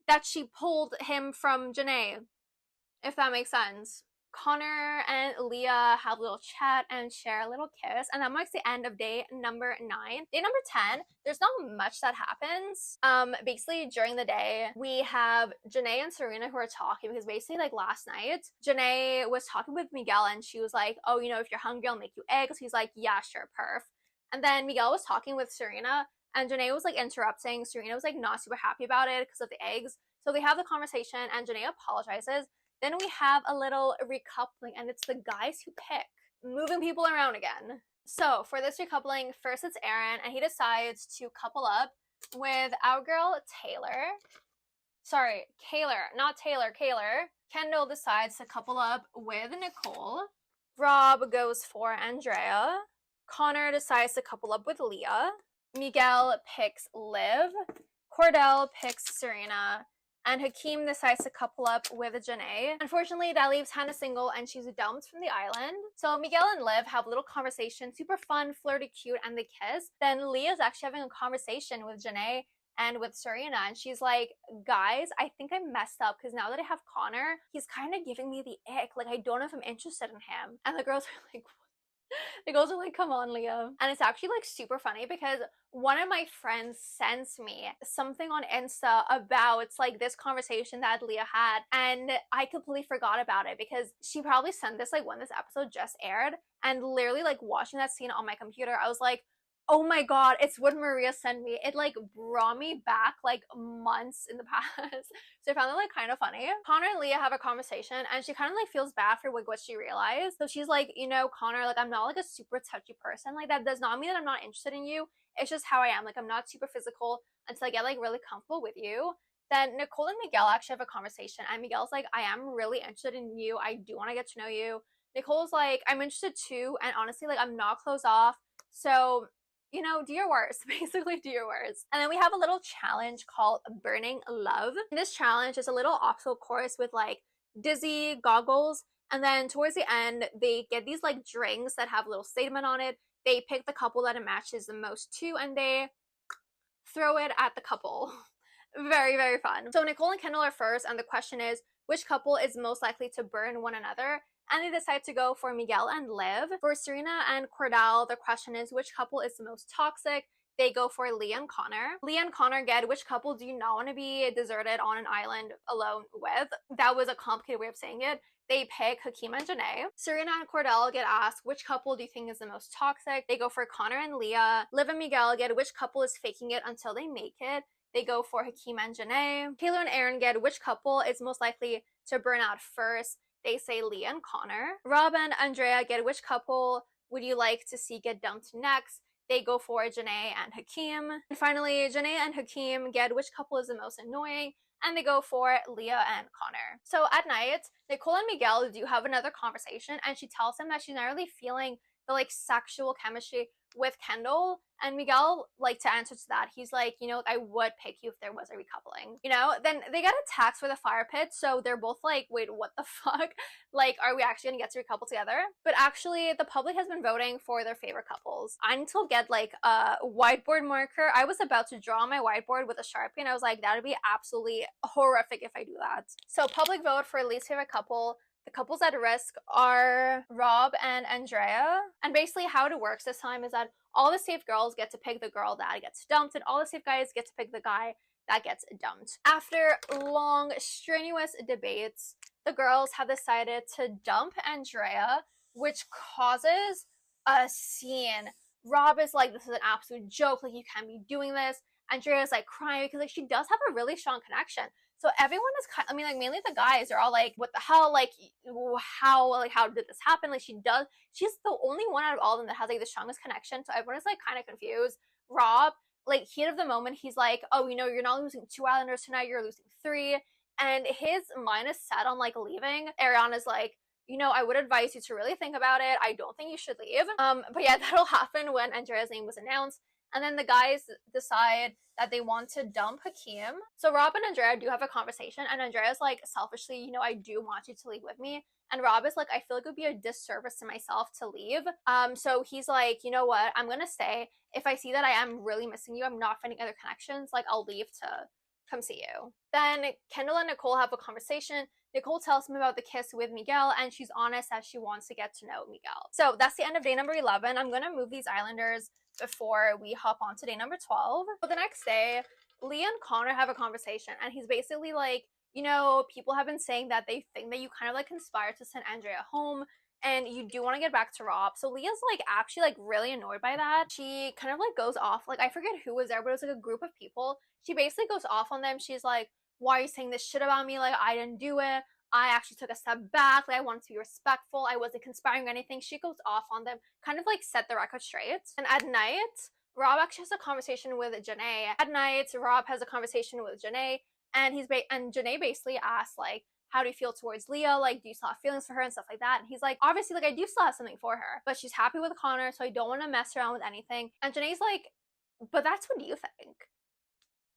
that she pulled him from Janae. If that makes sense. Connor and Leah have a little chat and share a little kiss, and that marks the end of day number 9. Day number 10, there's not much that happens. Basically during the day, we have Janae and Serena who are talking, because basically like last night, Janae was talking with Miguel and she was like, oh, you know, if you're hungry, I'll make you eggs. He's like, yeah, sure, perf. And then Miguel was talking with Serena and Janae was like interrupting. Serena was like not super happy about it because of the eggs. So they have the conversation and Janae apologizes. Then we have a little recoupling, and it's the guys who pick, moving people around again. So for this recoupling, first it's Aaron, and he decides to couple up with our girl Taylor. Sorry, Kayla, not Taylor, Kayla. Kendall decides to couple up with Nicole. Rob goes for Andrea. Connor decides to couple up with Leah. Miguel picks Liv. Cordell picks Serena. And Hakeem decides to couple up with Janae. Unfortunately, that leaves Hannah single and she's dumped from the island. So Miguel and Liv have a little conversation, super fun, flirty, cute, and they kiss. Then Leah's actually having a conversation with Janae and with Serena, and she's like, guys, I think I messed up because now that I have Connor, he's kind of giving me the ick. Like, I don't know if I'm interested in him. And the girls are like, what? The girls are like, come on, Leah. And it's actually like super funny because one of my friends sends me something on Insta about like this conversation that Leah had, and I completely forgot about it because she probably sent this like when this episode just aired, and literally like watching that scene on my computer, I was like, oh my god, it's what Maria sent me. It like brought me back like months in the past. So I found it like kind of funny. Connor and Leah have a conversation and she kind of like feels bad for like what she realized. So she's like, you know, Connor, like I'm not like a super touchy person. Like that does not mean that I'm not interested in you. It's just how I am. Like I'm not super physical until I get like really comfortable with you. Then Nicole and Miguel actually have a conversation and Miguel's like, I am really interested in you. I do want to get to know you. Nicole's like, I'm interested too. And honestly, like I'm not closed off. So you know, do your worst. Basically, do your worst. And then we have a little challenge called Burning Love. This challenge is a little obstacle course with like dizzy goggles. And then towards the end, they get these like drinks that have a little statement on it. They pick the couple that it matches the most to, and they throw it at the couple. Very, very fun. So Nicole and Kendall are first, and the question is, which couple is most likely to burn one another? And they decide to go for Miguel and Liv. For Serena and Cordell, the question is, which couple is the most toxic? They go for Leah and Connor. Leah and Connor get, which couple do you not want to be deserted on an island alone with? That was a complicated way of saying it. They pick Hakeem and Janae. Serena and Cordell get asked, which couple do you think is the most toxic? They go for Connor and Leah. Liv and Miguel get, which couple is faking it until they make it? They go for Hakeem and Janae. Kayla and Aaron get, which couple is most likely to burn out first? They say Leah and Connor. Rob and Andrea get, which couple would you like to see get dumped next? they go for Janae and Hakeem. And finally, Janae and Hakeem get which couple is the most annoying, and they go for Leah and Connor. So at night, Nicole and Miguel do have another conversation, and she tells him that she's not really feeling the like sexual chemistry with Kendall. And Miguel, like, to answer to that, he's like, you know, I would pick you if there was a recoupling, you know. Then they get a text for the fire pit, so they're both like, wait, what the fuck, like, are we actually gonna get to recouple together? But actually the public has been voting for their favorite couples. I need to get like a whiteboard marker. I was about to draw on my whiteboard with a Sharpie, and I was like, that would be absolutely horrific if I do that. So public vote for least favorite couple. The couples at risk are Rob and Andrea. And basically how it works this time is that all the safe girls get to pick the girl that gets dumped, and all the safe guys get to pick the guy that gets dumped. After long, strenuous debates, the girls have decided to dump Andrea, which causes a scene. Rob is like, this is an absolute joke, like, you can't be doing this. Andrea's like crying because like she does have a really strong connection. So everyone is kind of, I mean, like, mainly the guys are all like, what the hell, like, how did this happen? Like, she's the only one out of all of them that has like the strongest connection. So everyone is like kind of confused. Rob, like, heat of the moment, he's like, oh, you know, you're not losing 2 Islanders tonight, you're losing 3. And his mind is set on like leaving. Ariana's like, you know, I would advise you to really think about it. I don't think you should leave. But yeah, that'll happen when Andrea's name was announced. And then the guys decide that they want to dump Hakeem. So Rob and Andrea do have a conversation, and Andrea's like, selfishly, you know, I do want you to leave with me. And Rob is like, I feel like it would be a disservice to myself to leave. So he's like, you know what, I'm gonna stay. If I see that I am really missing you, I'm not finding other connections, like, I'll leave to come see you. Then Kendall and Nicole have a conversation. Nicole tells him about the kiss with Miguel, and she's honest that she wants to get to know Miguel. So that's the end of day number 11. I'm gonna move these Islanders before we hop on to day number 12. But the next day, Leah and Connor have a conversation, and he's basically like, you know, people have been saying that they think that you kind of like conspired to send Andrea home, and you do want to get back to Rob. So Leah's like actually like really annoyed by that. She kind of like goes off, like, I forget who was there, but it was like a group of people. She basically goes off on them. She's like, why are you saying this shit about me? Like, I didn't do it. I actually took a step back. Like, I wanted to be respectful. I wasn't conspiring or anything. She goes off on them, kind of like set the record straight. And at night, Rob actually has a conversation with Janae. At night, Rob has a conversation with Janae, and Janae basically asks, like, how do you feel towards Leah? Like, do you still have feelings for her and stuff like that? And he's like, obviously, like, I do still have something for her, but she's happy with Connor, so I don't want to mess around with anything. And Janae's like, but that's what you think.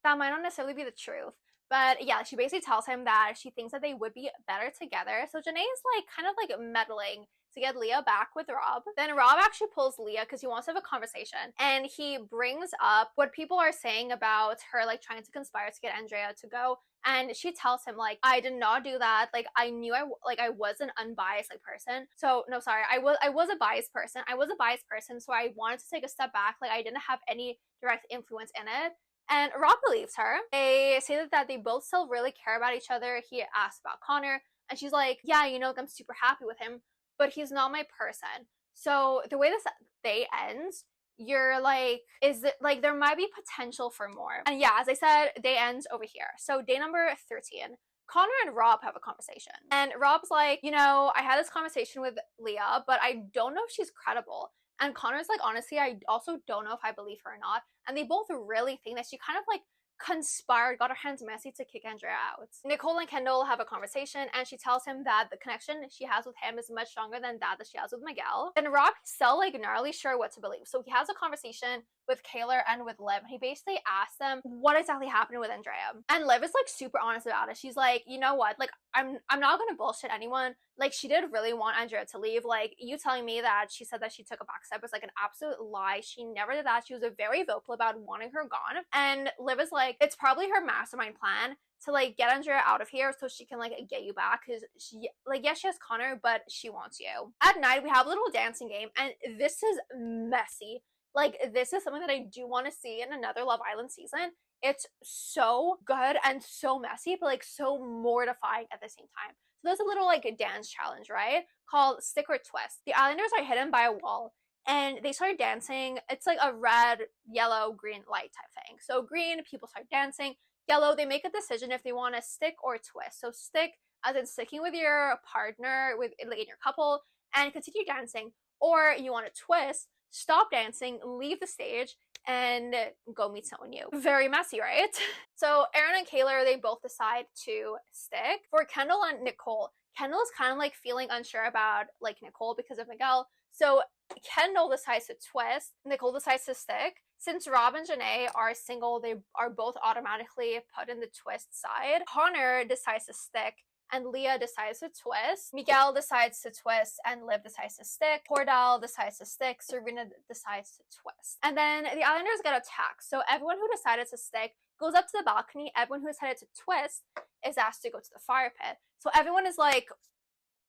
That might not necessarily be the truth. But yeah, she basically tells him that she thinks that they would be better together. So Janae is like kind of like meddling to get Leah back with Rob. Then Rob actually pulls Leah because he wants to have a conversation, and he brings up what people are saying about her like trying to conspire to get Andrea to go. And she tells him, like, I did not do that. Like, I knew I was an unbiased like person. So no, sorry, I was a biased person. I was a biased person, so I wanted to take a step back. Like, I didn't have any direct influence in it. And Rob believes her. They say that they both still really care about each other. He asks about Connor, and she's like, yeah, you know, like, I'm super happy with him, but he's not my person. So the way this day ends, you're like, is it like there might be potential for more? And yeah, as I said, day ends over here. So day number 13. Connor and Rob have a conversation, and Rob's like, you know, I had this conversation with Leah, but I don't know if she's credible. And Connor's like, honestly, I also don't know if I believe her or not. And they both really think that she kind of like conspired, got her hands messy to kick Andrea out. Nicole and Kendall have a conversation, and she tells him that the connection she has with him is much stronger than that she has with Miguel. And Rob is still like gnarly sure what to believe. So he has a conversation with Kaylor and with Liv. He basically asks them what exactly happened with Andrea. And Liv is like super honest about it. She's like, you know what? Like, I'm not gonna bullshit anyone. Like, she did really want Andrea to leave. Like, you telling me that she said that she took a back step is like an absolute lie. She never did that. She was very vocal about wanting her gone. And Liv is like, it's probably her mastermind plan to like get Andrea out of here so she can like get you back, because she, like, yes, she has Connor, but she wants you. At night, we have a little dancing game, and this is messy. Like, this is something that I do want to see in another Love Island season. It's so good and so messy, but like so mortifying at the same time. So there's a little like a dance challenge, right? Called Stick or Twist. The Islanders are hidden by a wall, and they start dancing. It's like a red, yellow, green light type thing. So green, people start dancing. Yellow, they make a decision if they want to stick or twist. So stick, as in sticking with your partner, with like in your couple, and continue dancing. Or you want to twist, stop dancing, leave the stage, and go meet someone new. Very messy, right? So Aaron and Kayla, they both decide to stick. For Kendall and Nicole, Kendall is kind of like feeling unsure about like Nicole because of Miguel. So Kendall decides to twist, Nicole decides to stick. Since Rob and Janae are single, they are both automatically put in the twist side. Connor decides to stick, and Leah decides to twist. Miguel decides to twist, and Liv decides to stick. Cordell decides to stick. Serena decides to twist. And then the Islanders get attacked. So everyone who decided to stick goes up to the balcony. Everyone who decided to twist is asked to go to the fire pit. So everyone is like,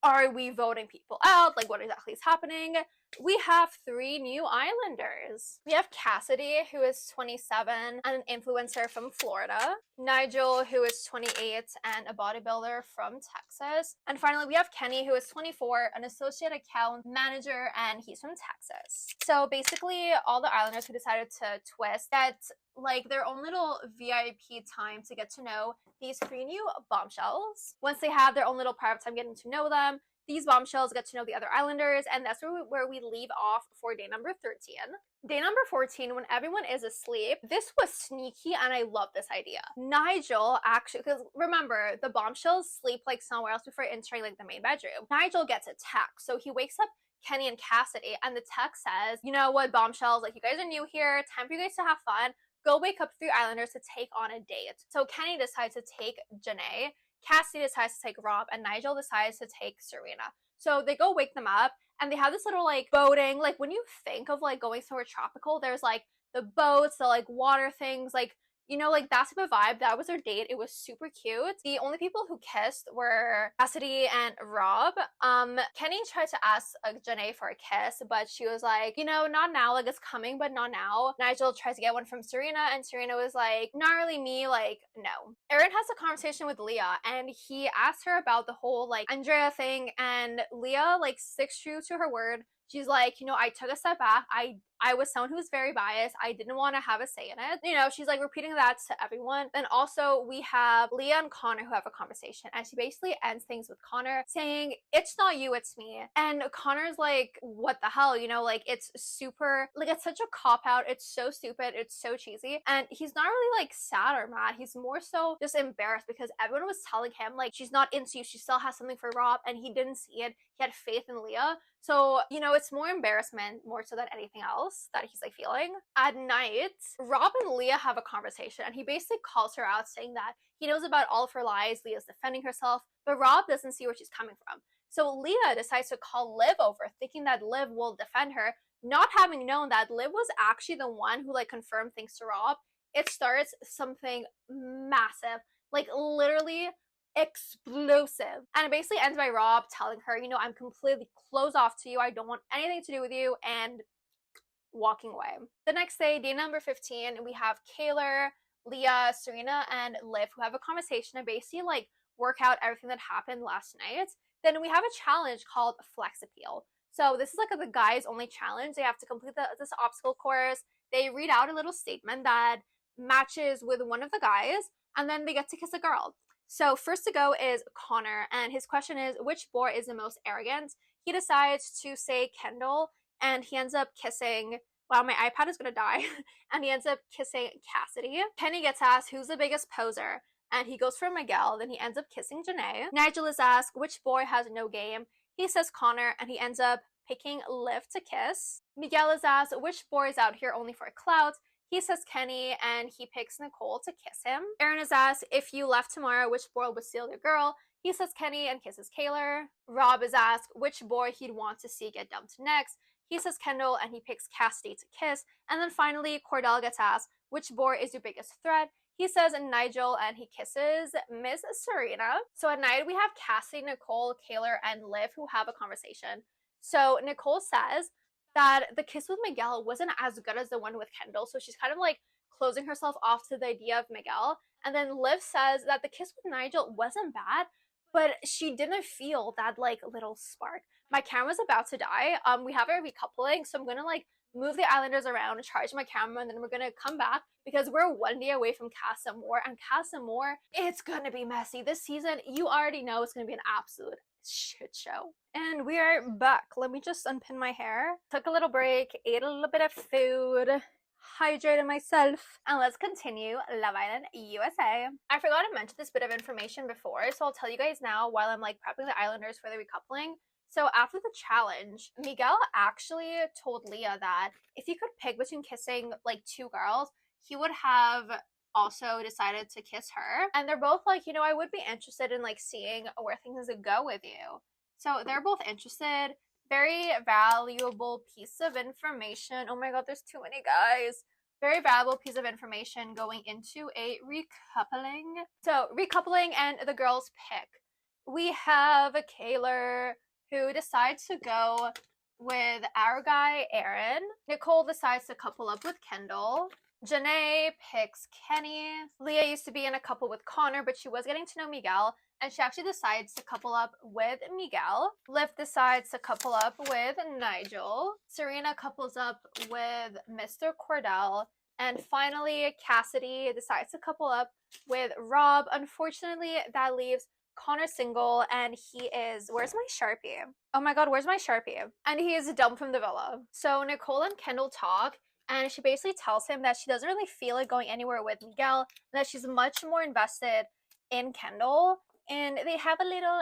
are we voting people out? Like, what exactly is happening? We have 3 new Islanders. We have Cassidy, who is 27 and an influencer from Florida. Nigel, who is 28 and a bodybuilder from Texas. And finally, we have Kenny, who is 24, an associate account manager, and he's from Texas. So basically, all the Islanders who decided to twist get like their own little VIP time to get to know these 3 new bombshells. Once they have their own little private time getting to know them, these bombshells get to know the other Islanders, and that's where we leave off for day number 13. Day number 14, when everyone is asleep, this was sneaky, and I love this idea. Nigel actually, because remember, the bombshells sleep like somewhere else before entering like the main bedroom. Nigel gets a text, so he wakes up Kenny and Cassidy, and the text says, you know what, bombshells, like you guys are new here, time for you guys to have fun. Go wake up 3 Islanders to take on a date. So Kenny decides to take Janae, Cassidy decides to take Rob, and Nigel decides to take Serena. So they go wake them up, and they have this little like boating, like when you think of like going somewhere tropical, there's like the boats, the like water things, like, you know, like that type of vibe. That was their date. It was super cute. The only people who kissed were Cassidy and Rob. Kenny tried to ask Janae for a kiss, but she was like, you know, not now, like it's coming, but not now. Nigel tries to get one from Serena, and Serena was like, not really me, like, no. Aaron has a conversation with Leah, and he asked her about the whole like Andrea thing, and Leah like sticks true to her word. She's like, you know, I took a step back. I was someone who was very biased. I didn't want to have a say in it. You know, she's like repeating that to everyone. Then also we have Leah and Connor who have a conversation, and she basically ends things with Connor saying, it's not you, it's me. And Connor's like, what the hell? You know, like it's super, like it's such a cop out. It's so stupid. It's so cheesy. And he's not really like sad or mad. He's more so just embarrassed because everyone was telling him like, she's not into you. She still has something for Rob, and he didn't see it. He had faith in Leah. So, you know, it's more embarrassment more so than anything else that he's like feeling. At night, Rob and Leah have a conversation, and he basically calls her out saying that he knows about all of her lies. Leah's defending herself, but Rob doesn't see where she's coming from. So Leah decides to call Liv over, thinking that Liv will defend her, not having known that Liv was actually the one who like confirmed things to Rob. It starts something massive, like literally explosive. And it basically ends by Rob telling her, you know, I'm completely closed off to you. I don't want anything to do with you, and walking away. The next day, day number 15, we have Kayla, Leah, Serena, and Liv who have a conversation and basically like work out everything that happened last night. Then we have a challenge called Flex Appeal. So this is like the guys only challenge. They have to complete this obstacle course. They read out a little statement that matches with one of the guys, and then they get to kiss a girl. So first to go is Connor, and his question is, which boy is the most arrogant? He decides to say Kendall, and he ends up kissing, wow, my iPad is gonna die, and he ends up kissing Cassidy. Kenny gets asked, who's the biggest poser? And he goes for Miguel, then he ends up kissing Janae. Nigel is asked, which boy has no game? He says Connor, and he ends up picking Liv to kiss. Miguel is asked, which boy is out here only for clout? He says Kenny, and he picks Nicole to kiss him. Aaron is asked, if you left tomorrow, which boy would steal your girl? He says Kenny and kisses Kayla. Rob is asked which boy he'd want to see get dumped next. He says Kendall, and he picks Cassidy to kiss. And then finally, Cordell gets asked, which boy is your biggest threat? He says Nigel, and he kisses Miss Serena. So at night, we have Cassidy, Nicole, Kayla, and Liv who have a conversation. So Nicole says that the kiss with Miguel wasn't as good as the one with Kendall, so she's kind of like closing herself off to the idea of Miguel. And then Liv says that the kiss with Nigel wasn't bad, but she didn't feel that like little spark. My camera's about to die. We have a recoupling, so I'm gonna like move the Islanders around, charge my camera, and then we're gonna come back because we're 1 day away from Casa Amor, and Casa Amor, it's gonna be messy. This season, you already know it's gonna be an absolute shit show. And we are back. Let me just unpin my hair. Took a little break, ate a little bit of food, hydrated myself, and let's continue Love Island USA. I forgot to mention this bit of information before, so I'll tell you guys now while I'm like prepping the islanders for the recoupling. So after the challenge, Miguel actually told Leah that if he could pick between kissing like two girls, he would have also decided to kiss her. And they're both like, you know, I would be interested in like seeing where things go with you. So they're both interested. Very valuable piece of information. Oh my god, there's too many guys. Very valuable piece of information going into a recoupling. So recoupling and the girls pick. We have Kaylor, who decides to go with our guy Aaron. Nicole decides to couple up with Kendall. Janae picks Kenny. Leah used to be in a couple with Connor, but she was getting to know Miguel, and she actually decides to couple up with Miguel. Liv decides to couple up with Nigel. Serena couples up with Mr. Cordell. And finally, Cassidy decides to couple up with Rob. Unfortunately, that leaves Connor single, and he is, where's my Sharpie? Oh my god, where's my Sharpie? And he is dumped from the villa. So Nicole and Kendall talk, and she basically tells him that she doesn't really feel like going anywhere with Miguel, and that she's much more invested in Kendall. And they have a little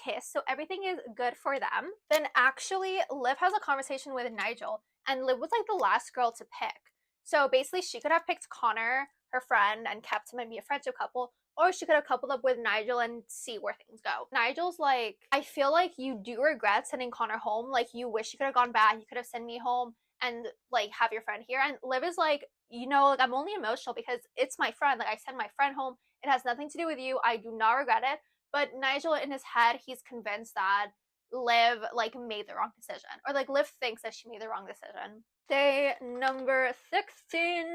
kiss, so everything is good for them. Then actually, Liv has a conversation with Nigel, and Liv was like the last girl to pick. So basically, she could have picked Connor, her friend, and kept him and be a friendship couple, or she could have coupled up with Nigel and see where things go. Nigel's like, I feel like you do regret sending Connor home. Like, you wish you could have gone back. You could have sent me home and, like, have your friend here. And Liv is like, you know, like, I'm only emotional because it's my friend. Like, I sent my friend home. It has nothing to do with you. I do not regret it. But Nigel, in his head, he's convinced that Liv, like, made the wrong decision. Or, like, Liv thinks that she made the wrong decision. Day number 16.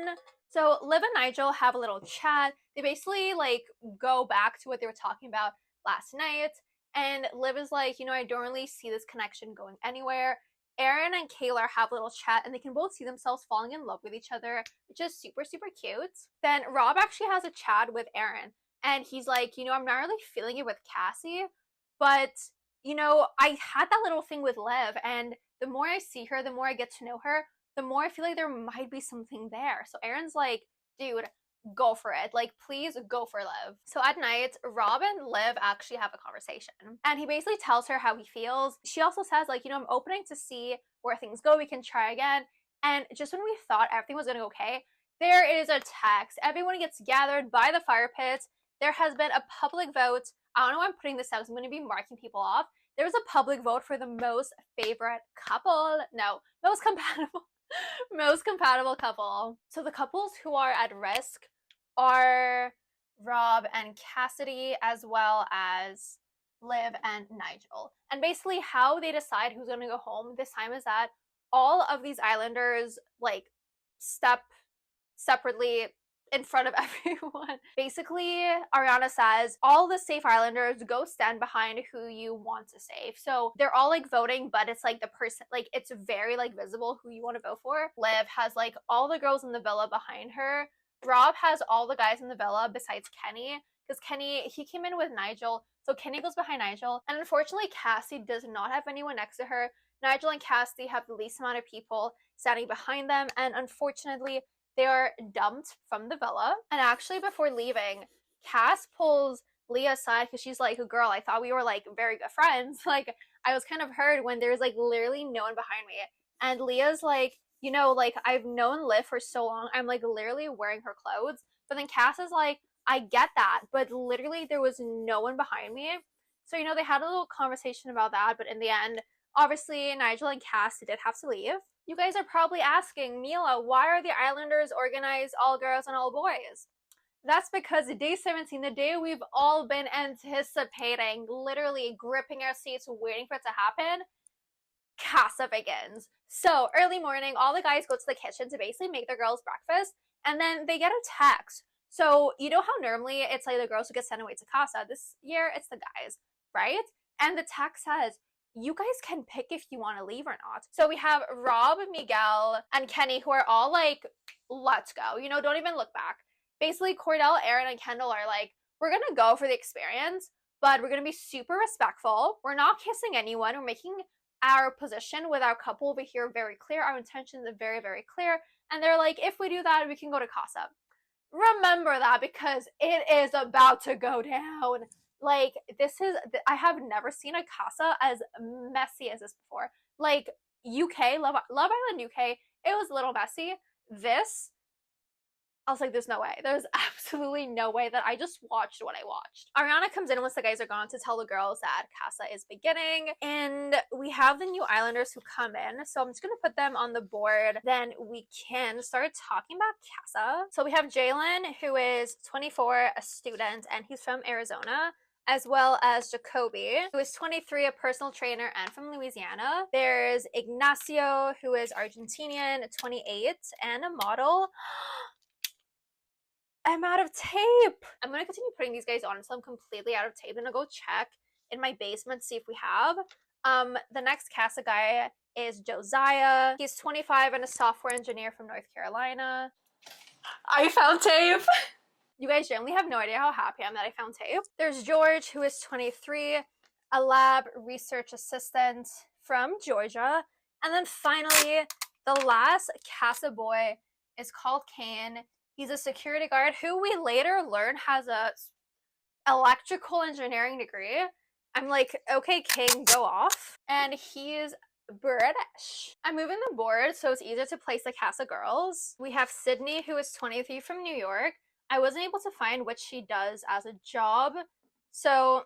So Liv and Nigel have a little chat. They basically like go back to what they were talking about last night. And Liv is like, you know, I don't really see this connection going anywhere. Aaron and Kaylor have a little chat, and they can both see themselves falling in love with each other, which is super, super cute. Then Rob actually has a chat with Aaron, and he's like, you know, I'm not really feeling it with Cassie, but, you know, I had that little thing with Liv, and the more I see her, the more I get to know her, the more I feel like there might be something there. So Aaron's like, dude, go for it. Like, please go for Liv. So at night, Rob and Liv actually have a conversation. And he basically tells her how he feels. She also says, like, you know, I'm opening to see where things go. We can try again. And just when we thought everything was going to go okay, there is a text. Everyone gets gathered by the fire pits. There has been a public vote. I don't know why I'm putting this out. I'm going to be marking people off. There was a public vote for the most favorite couple. No, most compatible. Most compatible couple. So the couples who are at risk are Rob and Cassidy, as well as Liv and Nigel. And basically how they decide who's going to go home this time is that all of these islanders like step separately in front of everyone. Basically, Ariana says, all the safe islanders go stand behind who you want to save. So they're all like voting, but it's like the person, like it's very like visible who you want to vote for. Liv has like all the girls in the villa behind her. Rob has all the guys in the villa besides Kenny, because Kenny, he came in with Nigel. So Kenny goes behind Nigel. And unfortunately, Cassie does not have anyone next to her. Nigel and Cassie have the least amount of people standing behind them. And unfortunately, they are dumped from the villa. And actually, before leaving, Cass pulls Leah aside because she's like, girl, I thought we were like very good friends. Like, I was kind of hurt when there's like literally no one behind me. And Leah's like, you know, like, I've known Liv for so long. I'm like literally wearing her clothes. But then Cass is like, I get that, but literally there was no one behind me. So, you know, they had a little conversation about that. But in the end, obviously, Nigel and Cass did have to leave. You guys are probably asking, Mila, why are the Islanders organized all girls and all boys? That's because day 17, the day we've all been anticipating, literally gripping our seats, waiting for it to happen, Casa begins. So early morning, all the guys go to the kitchen to basically make their girls breakfast, and then they get a text. So you know how normally it's like the girls who get sent away to Casa? This year, it's the guys, right? And the text says, you guys can pick if you want to leave or not. So we have Rob, Miguel, and Kenny, who are all like, let's go. You know, don't even look back. Basically, Cordell, Aaron, and Kendall are like, we're going to go for the experience, but we're gonna be super respectful. We're not kissing anyone. We're making our position with our couple over here very clear. Our intentions are very, very clear. And they're like, if we do that, we can go to Casa. Remember that, because it is about to go down. Like, I have never seen a Casa as messy as this before. Like, Love Island UK, it was a little messy. This, I was like, there's no way. There's absolutely no way that I just watched what I watched. Ariana comes in once the guys are gone to tell the girls that Casa is beginning. And we have the new Islanders who come in. So I'm just going to put them on the board. Then we can start talking about Casa. So we have Jalen, who is 24, a student, and he's from Arizona, as well as Jacoby, who is 23, a personal trainer and from Louisiana. There's Ignacio, who is Argentinian, 28, and a model. I'm out of tape. I'm going to continue putting these guys on until I'm completely out of tape. I'm going to go check in my basement, see if we have. The next Casa guy is Josiah. He's 25 and a software engineer from North Carolina. I found tape. You guys generally have no idea how happy I am that I found tape. There's George, who is 23, a lab research assistant from Georgia. And then finally, the last Casa boy is called Kane. He's a security guard who we later learn has a electrical engineering degree. I'm like, okay, King, go off. And he's British. I'm moving the board so it's easier to place the Casa girls. We have Sydney, who is 23 from New York. I wasn't able to find what she does as a job, so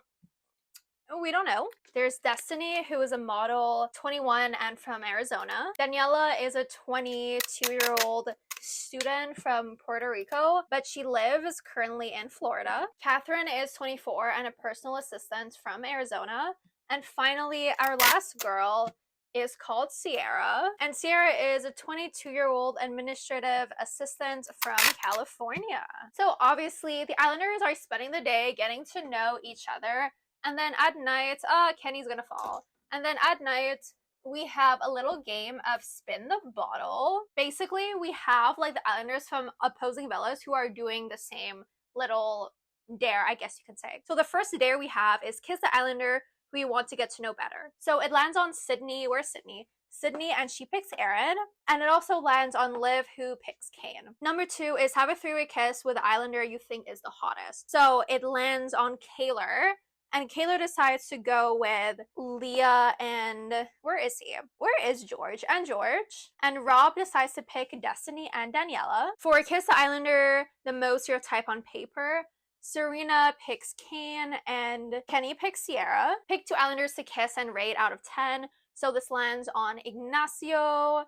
we don't know. There's Destiny, who is a model, 21 and from Arizona. Daniela is a 22-year-old student from Puerto Rico, but she lives currently in Florida. Catherine is 24 and a personal assistant from Arizona. And finally, our last girl is called Sierra, and Sierra is a 22-year-old administrative assistant from California. So obviously the Islanders are spending the day getting to know each other, and then at night, Kenny's gonna fall. And then at night, we have a little game of spin the bottle. Basically, we have like the Islanders from opposing villas who are doing the same little dare, I guess you could say. So the first dare we have is kiss the Islander who you want to get to know better. So it lands on Sydney. Where's Sydney? Sydney, and she picks Aaron. And it also lands on Liv, who picks Kane. Number 2 is have a 3-way kiss with the Islander you think is the hottest. So it lands on Kaylor. And Kaylor decides to go with Leah and where is he? Where is George? And George. And Rob decides to pick Destiny and Daniela. For Kiss the Islander, the most your type on paper, Serena picks Kane and Kenny picks Sierra. Pick 2 Islanders to kiss and rate out of 10. So this lands on Ignacio.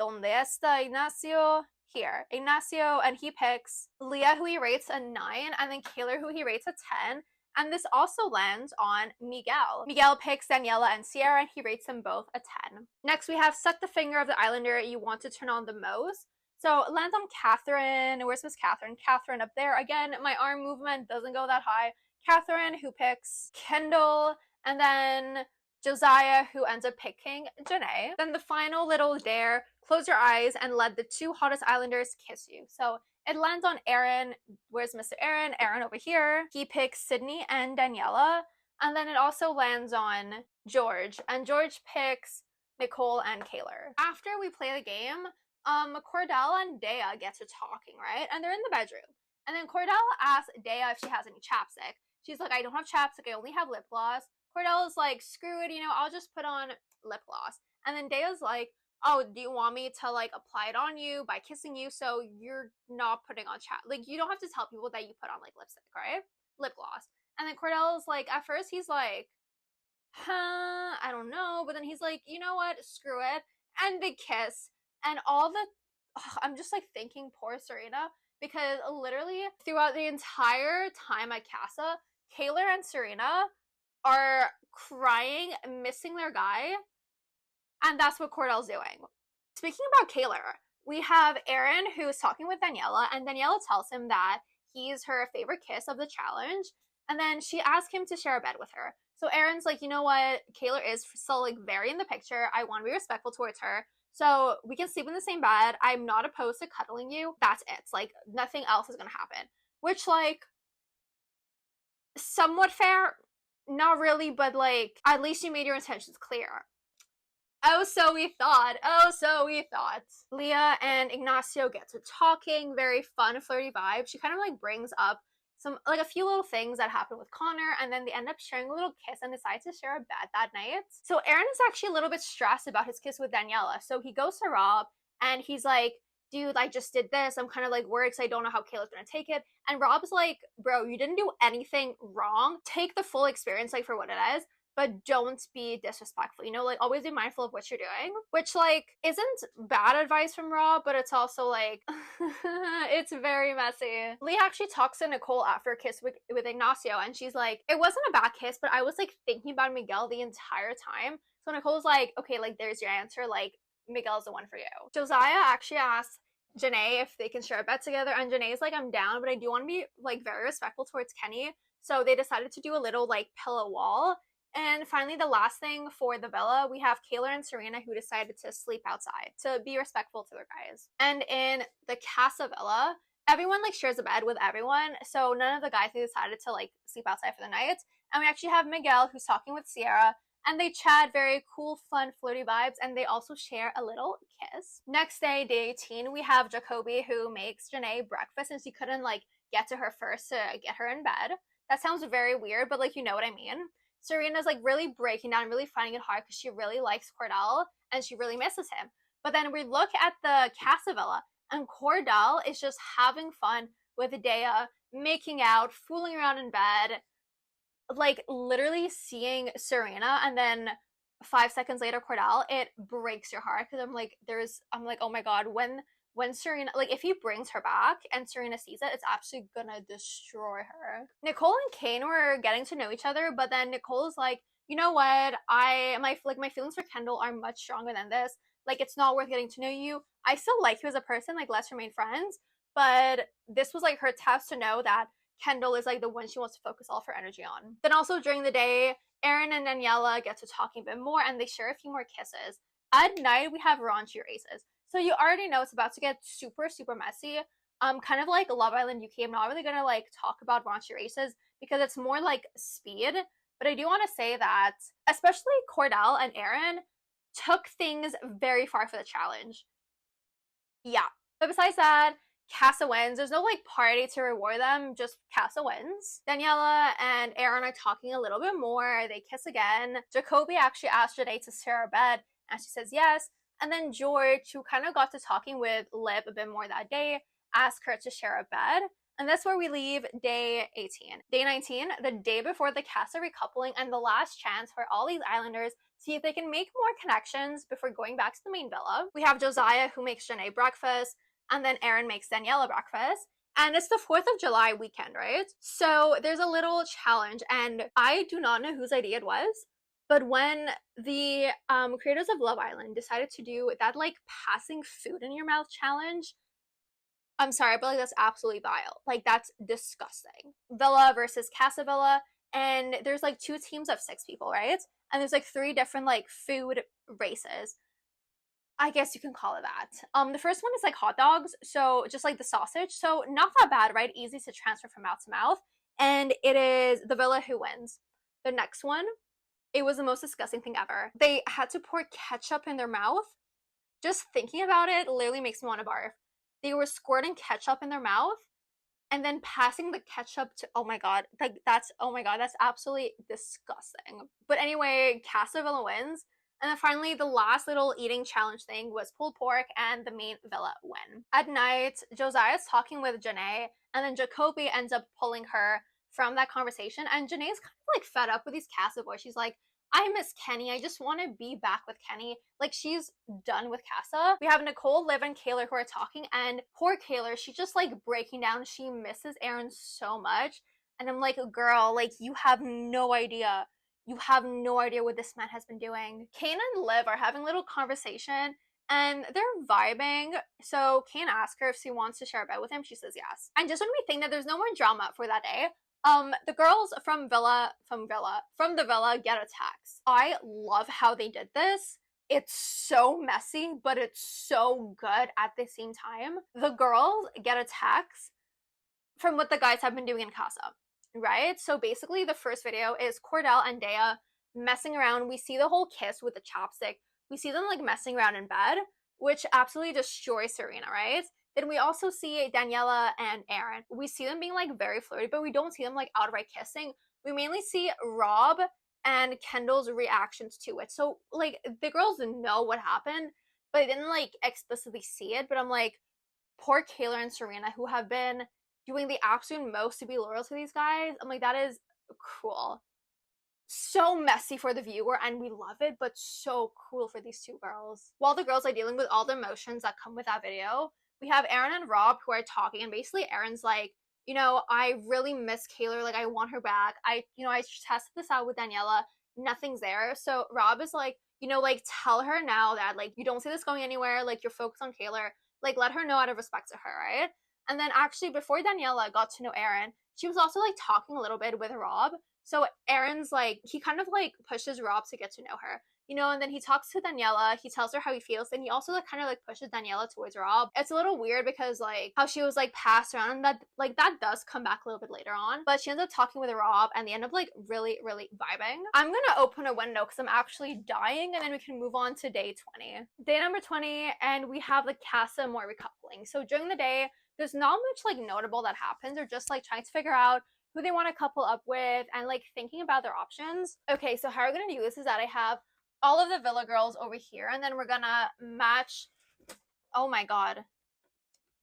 ¿Dónde está Ignacio? Here. Ignacio, and he picks Leah, who he rates a 9, and then Kaylor, who he rates a 10. And this also lands on Miguel. Miguel picks Daniela and Sierra, and he rates them both a 10. Next, we have set the finger of the Islander you want to turn on the most. So it lands on Catherine. Where's Miss Catherine? Catherine up there. Again, my arm movement doesn't go that high. Catherine, who picks Kendall, and then Josiah, who ends up picking Janae. Then the final little dare, close your eyes and let the 2 hottest Islanders kiss you. So it lands on Aaron. Where's Mr. Aaron? Aaron over here. He picks Sydney and Daniela. And then it also lands on George. And George picks Nicole and Kaylor. After we play the game, Cordell and Dea get to talking, right? And they're in the bedroom. And then Cordell asks Dea if she has any chapstick. She's like, I don't have chapstick, I only have lip gloss. Cordell is like, screw it, I'll just put on lip gloss. And then Dea's like, oh, do you want me to like apply it on you by kissing you so you're not putting on like you don't have to tell people that you put on like lipstick, right? Lip gloss. And then Cordell is like, at first he's like, I don't know. But then he's like, you know what? Screw it. And they kiss. And I'm just like thinking poor Serena, because literally throughout the entire time at Casa, Kaylor and Serena are crying, missing their guy. And that's what Cordell's doing. Speaking about Kaylor, we have Aaron who's talking with Daniela, and Daniela tells him that he's her favorite kiss of the challenge. And then she asks him to share a bed with her. So Aaron's like, you know what? Kaylor is still like very in the picture. I want to be respectful towards her. So we can sleep in the same bed. I'm not opposed to cuddling you. That's it. Like nothing else is going to happen. Which like somewhat fair. Not really, but like, at least you made your intentions clear. Oh, so we thought. Oh, so we thought. Leah and Ignacio get to talking, very fun, flirty vibe. She kind of like brings up some, like a few little things that happened with Connor, and then they end up sharing a little kiss and decide to share a bed that night. So Aaron is actually a little bit stressed about his kiss with Daniela. So he goes to Rob and he's like, dude, I just did this. I'm kind of like worried because I don't know how Kayla's gonna take it. And Rob's like, bro, you didn't do anything wrong. Take the full experience like for what it is, but don't be disrespectful, you know, like always be mindful of what you're doing, which like isn't bad advice from Rob, but it's also like it's very messy. Leah actually talks to Nicole after a kiss with Ignacio, and she's like, it wasn't a bad kiss, but I was like thinking about Miguel the entire time. So Nicole's like, okay, like there's your answer, like Miguel's the one for you. Josiah actually asks Janae if they can share a bed together, and Janae's like, I'm down, but I do want to be like very respectful towards Kenny. So they decided to do a little like pillow wall. And finally, the last thing for the villa, we have Kayla and Serena who decided to sleep outside to be respectful to their guys. And in the Casa Villa, everyone like shares a bed with everyone. So none of the guys decided to like sleep outside for the night. And we actually have Miguel who's talking with Sierra, and they chat, very cool, fun, flirty vibes, and they also share a little kiss. Next day, day 18, we have Jacoby who makes Janae breakfast, and she couldn't like get to her first to get her in bed. That sounds very weird, but like you know what I mean. Serena's like really breaking down, really finding it hard because she really likes Cordell and she really misses him. But then we look at the Casa Villa, and Cordell is just having fun with Dea, making out, fooling around in bed, like literally seeing Serena, and then 5 seconds later Cordell. It breaks your heart because I'm like, oh my god, when Serena, like if he brings her back and Serena sees it, it's actually gonna destroy her. Nicole and Kane were getting to know each other, but then Nicole's like, you know what, my feelings for Kendall are much stronger than this. Like it's not worth getting to know you. I still like you as a person, like let's remain friends. But this was like her test to know that Kendall is like the one she wants to focus all of her energy on. Then also during the day, Aaron and Daniela get to talking a bit more, and they share a few more kisses. At night, we have raunchy races. So you already know it's about to get super, super messy. Kind of like Love Island UK. I'm not really gonna like talk about raunchy races because it's more like speed. But I do want to say that especially Cordell and Aaron took things very far for the challenge. Yeah. But besides that, Casa wins. There's no like party to reward them, just Casa wins. Daniela and Aaron are talking a little bit more. They kiss again. Jacoby actually asked Janae to share a bed, and she says yes. And then George, who kind of got to talking with Liv a bit more that day, asked her to share a bed. And that's where we leave day 18. Day 19, the day before the Casa recoupling, and the last chance for all these islanders to see if they can make more connections before going back to the main villa. We have Josiah who makes Janae breakfast, and then Aaron makes Daniela breakfast. And it's the 4th of July weekend, right? So there's a little challenge, and I do not know whose idea it was. But when the creators of Love Island decided to do that like passing food in your mouth challenge, I'm sorry, but like that's absolutely vile. Like that's disgusting. Villa versus Casa Villa, and there's like 2 teams of 6 people, right? And there's like 3 different like food races. I guess you can call it that. The first one is like hot dogs, so just like the sausage. So not that bad, right? Easy to transfer from mouth to mouth. And it is the villa who wins. The next one, it was the most disgusting thing ever. They had to pour ketchup in their mouth. Just thinking about it literally makes me want to barf. They were squirting ketchup in their mouth and then passing the ketchup to, oh my god, like that's, oh my god, that's absolutely disgusting. But anyway, Casa Villa wins. And then finally, the last little eating challenge thing was pulled pork, and the main villa win. At night, Josiah's talking with Janae, and then Jacoby ends up pulling her from that conversation. And Janae's kind of like fed up with these Casa boys. She's like, I miss Kenny. I just want to be back with Kenny. Like, she's done with Casa. We have Nicole, Liv, and Kayla who are talking, and poor Kayla, she's just like breaking down. She misses Aaron so much. And I'm like, girl, like, you have no idea. You have no idea what this man has been doing. Kane and Liv are having a little conversation, and they're vibing. So Kane asks her if she wants to share a bed with him. She says yes. And just when we think that there's no more drama for that day, the girls from the villa get a text. I love how they did this. It's so messy, but it's so good at the same time. The girls get a text from what the guys have been doing in Casa. right? So basically the first video is Cordell and Dea messing around. We see the whole kiss with the chopstick. We see them like messing around in bed, which absolutely destroys Serena, right? Then we also see Daniela and Aaron. We see them being like very flirty, but we don't see them like outright kissing. We mainly see Rob and Kendall's reactions to it. So like the girls know what happened, but they didn't like explicitly see it. But I'm like, poor Kayla and Serena, who have been doing the absolute most to be loyal to these guys. I'm like, that is cruel. So messy for the viewer, and we love it, but so cruel for these two girls. While the girls are dealing with all the emotions that come with that video, we have Aaron and Rob who are talking, and basically Aaron's like, you know, I really miss Kayla, like I want her back. I tested this out with Daniela, nothing's there. So Rob is like, you know, like tell her now that like you don't see this going anywhere, like you're focused on Kayla, like let her know out of respect to her, right? And then actually before Daniela got to know Aaron, she was also like talking a little bit with Rob. So Aaron's like, he kind of like pushes Rob to get to know her, you know, and then he talks to Daniela, he tells her how he feels, and he also like kind of like pushes Daniela towards Rob. It's a little weird because like how she was like passed around, and that does come back a little bit later on, but she ends up talking with Rob and they end up like really vibing. I'm gonna open a window because I'm actually dying, and then we can move on to day 20. Day number 20, and we have the Casa Amor recoupling. So during the day, there's not much like notable that happens. They're just like trying to figure out who they want to couple up with and like thinking about their options. Okay, so how we're gonna do this is that I have all of the Villa girls over here, and then we're gonna match. Oh my god,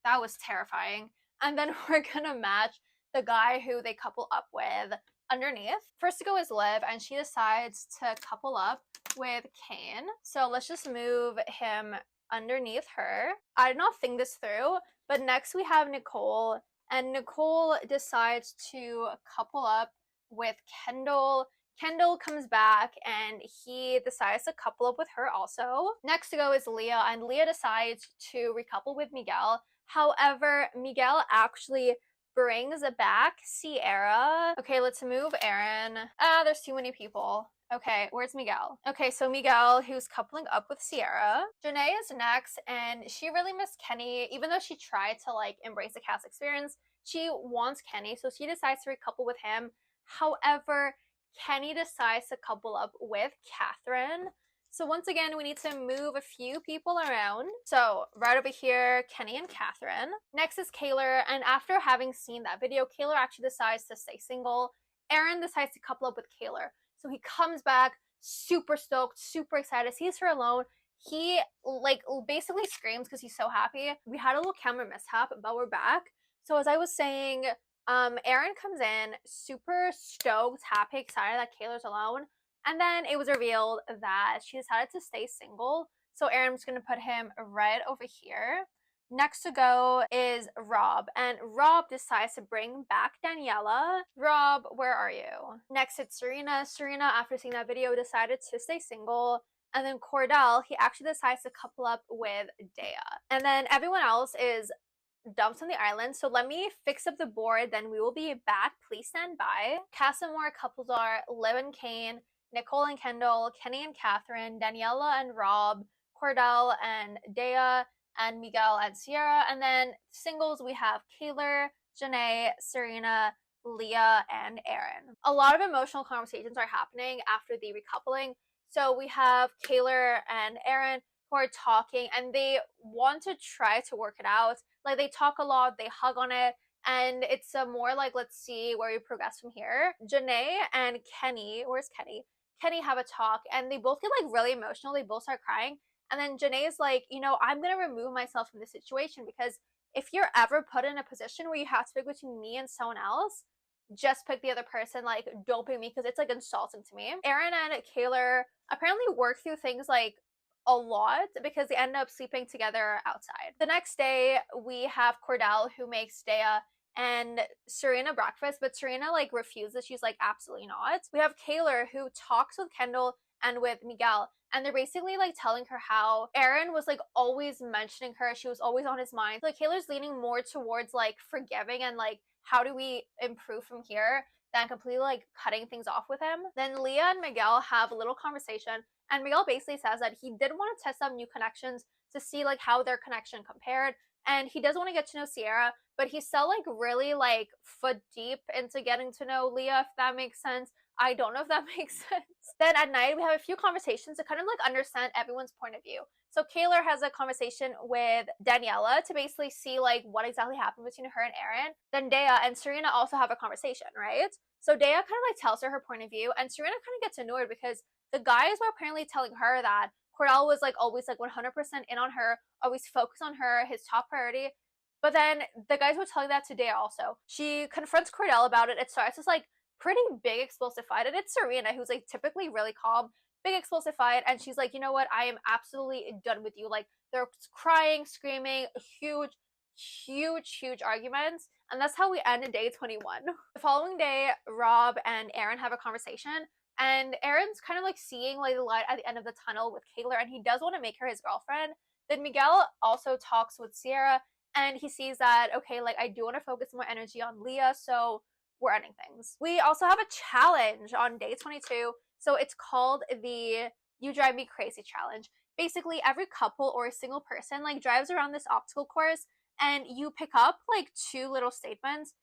that was terrifying. And then we're gonna match the guy who they couple up with underneath. First to go is Liv, and she decides to couple up with Kane. So let's just move him underneath her. I did not think this through, but next we have Nicole, and Nicole decides to couple up with Kendall. Kendall comes back and he decides to couple up with her also. Next to go is Leah, and Leah decides to recouple with Miguel. However, Miguel actually brings back Sierra. Okay, let's move Aaron. There's too many people. Okay, where's Miguel? Okay, so Miguel, who's coupling up with Sierra. Janae is next, and she really missed Kenny. Even though she tried to like embrace the cast experience, she wants Kenny, so she decides to recouple with him. However, Kenny decides to couple up with Catherine. So once again, we need to move a few people around. So right over here, Kenny and Catherine. Next is Kayla, and after having seen that video, Kayla actually decides to stay single. Aaron decides to couple up with Kayla. So he comes back super stoked, super excited, sees her alone. He like basically screams because he's so happy. We had a little camera mishap, but we're back. So as I was saying, Aaron comes in super stoked, happy, excited that Kayla's alone. And then it was revealed that she decided to stay single. So Aaron's going to put him right over here. Next to go is Rob, and Rob decides to bring back Daniela. Rob, where are you? Next it's Serena. Serena, after seeing that video, decided to stay single. And then Cordell, he actually decides to couple up with Dea. And then everyone else is dumped on the island. So let me fix up the board, then we will be back. Please stand by. Casa Amor couples are Liv and Kane, Nicole and Kendall, Kenny and Catherine, Daniela and Rob, Cordell and Dea, and Miguel and Sierra. And then singles, we have Kayla, Janae, Serena, Leah, and Aaron. A lot of emotional conversations are happening after the recoupling. So we have Kayla and Aaron who are talking, and they want to try to work it out. Like they talk a lot, they hug on it, and it's a more like, let's see where we progress from here. Janae and Kenny, where's Kenny? Kenny have a talk, and they both get like really emotional. They both start crying. And then Janae is like, you know, I'm going to remove myself from this situation, because if you're ever put in a position where you have to pick between me and someone else, just pick the other person. Like, don't pick me, because it's like insulting to me. Aaron and Kayla apparently work through things like a lot because they end up sleeping together outside. The next day, we have Cordell who makes Dea and Serena breakfast, but Serena like refuses. She's like, absolutely not. We have Kayla who talks with Kendall and with Miguel, and they're basically like telling her how Aaron was like always mentioning her. She was always on his mind. Like Kayla's leaning more towards like forgiving and like, how do we improve from here, than completely like cutting things off with him. Then Leah and Miguel have a little conversation, and Miguel basically says that he did want to test out new connections to see like how their connection compared, and he does want to get to know Sierra, but he's still like really like foot deep into getting to know Leah, if that makes sense. I don't know if that makes sense. Then at night, we have a few conversations to kind of like understand everyone's point of view. So Kaylor has a conversation with Daniela to basically see like what exactly happened between her and Aaron. Then Dea and Serena also have a conversation, right? So Dea kind of like tells her point of view, and Serena kind of gets annoyed because the guys were apparently telling her that Cordell was like always like 100% in on her, always focused on her, his top priority. But then the guys were telling that to Dea also. She confronts Cordell about it. It starts this like pretty big explosive fight, and it's Serena who's like typically really calm, big explosive fight, and she's like, you know what, I am absolutely done with you. Like they're crying, screaming, huge arguments, and that's how we end day 21. The following day, Rob and Aaron have a conversation, and Aaron's kind of like seeing like the light at the end of the tunnel with Kaylor, and he does want to make her his girlfriend. Then Miguel also talks with Sierra, and he sees that, okay, like I do want to focus more energy on Leah, so we're ending things. We also have a challenge on day 22. So it's called the You Drive Me Crazy challenge. Basically, every couple or a single person like drives around this obstacle course, and you pick up like 2 little statements.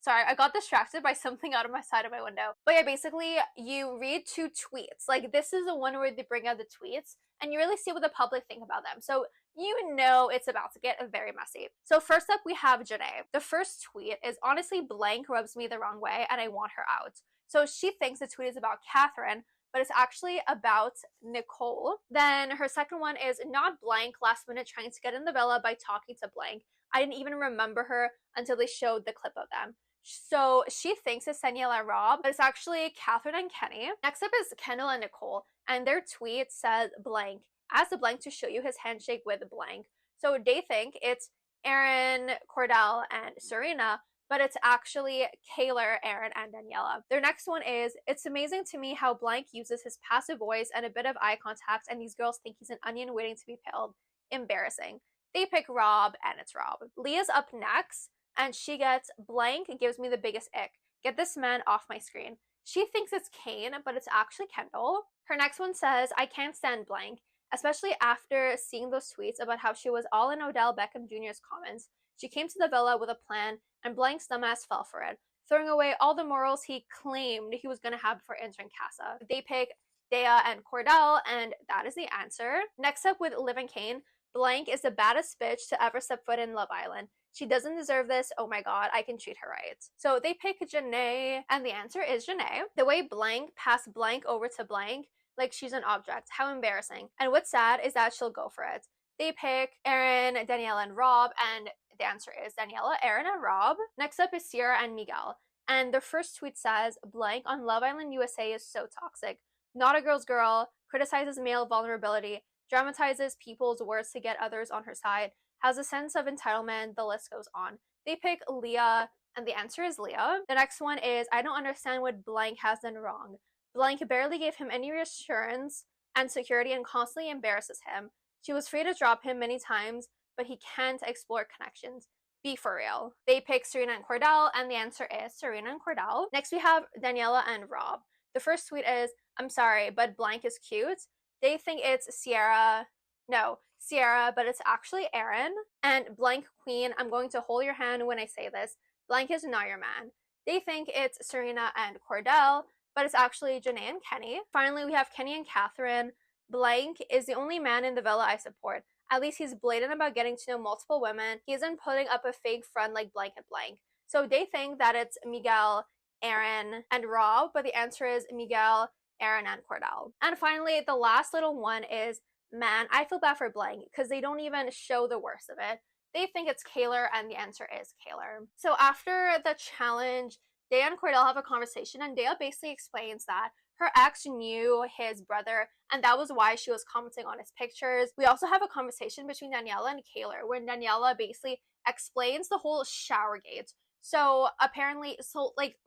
Sorry, I got distracted by something out of my side of my window. But yeah, basically you read 2 tweets. Like this is the one where they bring out the tweets, and you really see what the public think about them. So you know it's about to get very messy. So first up, we have Janae. The first tweet is, honestly, blank rubs me the wrong way and I want her out. So she thinks the tweet is about Catherine, but it's actually about Nicole. Then her second one is, not blank last minute trying to get in the villa by talking to blank. I didn't even remember her until they showed the clip of them. So she thinks it's Daniela and Rob, but it's actually Catherine and Kenny. Next up is Kendall and Nicole, and their tweet says blank, ask the blank to show you his handshake with blank. So they think it's Aaron, Cordell, and Serena, but it's actually Kaylor, Aaron, and Daniela. Their next one is, it's amazing to me how blank uses his passive voice and a bit of eye contact, and these girls think he's an onion waiting to be peeled. Embarrassing. They pick Rob, and it's Rob. Leah's up next, and she gets, blank gives me the biggest ick. Get this man off my screen. She thinks it's Kane, but it's actually Kendall. Her next one says, I can't stand blank, especially after seeing those tweets about how she was all in Odell Beckham Jr.'s comments. She came to the villa with a plan, and blank's dumbass fell for it, throwing away all the morals he claimed he was going to have before entering Casa. They pick Dea and Cordell, and that is the answer. Next up with Liv and Kane, blank is the baddest bitch to ever step foot in Love Island. She doesn't deserve this. Oh my god, I can treat her right. So they pick Janae, and the answer is Janae. The way blank passed blank over to blank, like she's an object. How embarrassing. And what's sad is that she'll go for it. They pick Aaron, Daniela, and Rob, and the answer is Daniela, Aaron, and Rob. Next up is Sierra and Miguel. And the first tweet says, blank on Love Island USA is so toxic. Not a girl's girl, criticizes male vulnerability, dramatizes people's words to get others on her side, has a sense of entitlement, the list goes on. They pick Leah, and the answer is Leah. The next one is, I don't understand what blank has done wrong. Blank barely gave him any reassurance and security and constantly embarrasses him. She was free to drop him many times, but he can't explore connections. Be for real. They pick Serena and Cordell, and the answer is Serena and Cordell. Next, we have Daniela and Rob. The first tweet is, I'm sorry, but blank is cute. They think it's Sierra, but it's actually Aaron. And blank queen, I'm going to hold your hand when I say this. Blank is not your man. They think it's Serena and Cordell, but it's actually Janae and Kenny. Finally, we have Kenny and Catherine. Blank is the only man in the villa I support. At least he's blatant about getting to know multiple women. He isn't putting up a fake front like blank and blank. So they think that it's Miguel, Aaron, and Rob, but the answer is Miguel, Aaron, and Cordell. And finally, the last little one is, man, I feel bad for blank because they don't even show the worst of it. They think it's Kaylor, and the answer is Kaylor. So after the challenge, Dea and Cordell have a conversation, and Dea basically explains that her ex knew his brother, and that was why she was commenting on his pictures. We also have a conversation between Daniela and Kaylor, where Daniela basically explains the whole shower gate. So apparently,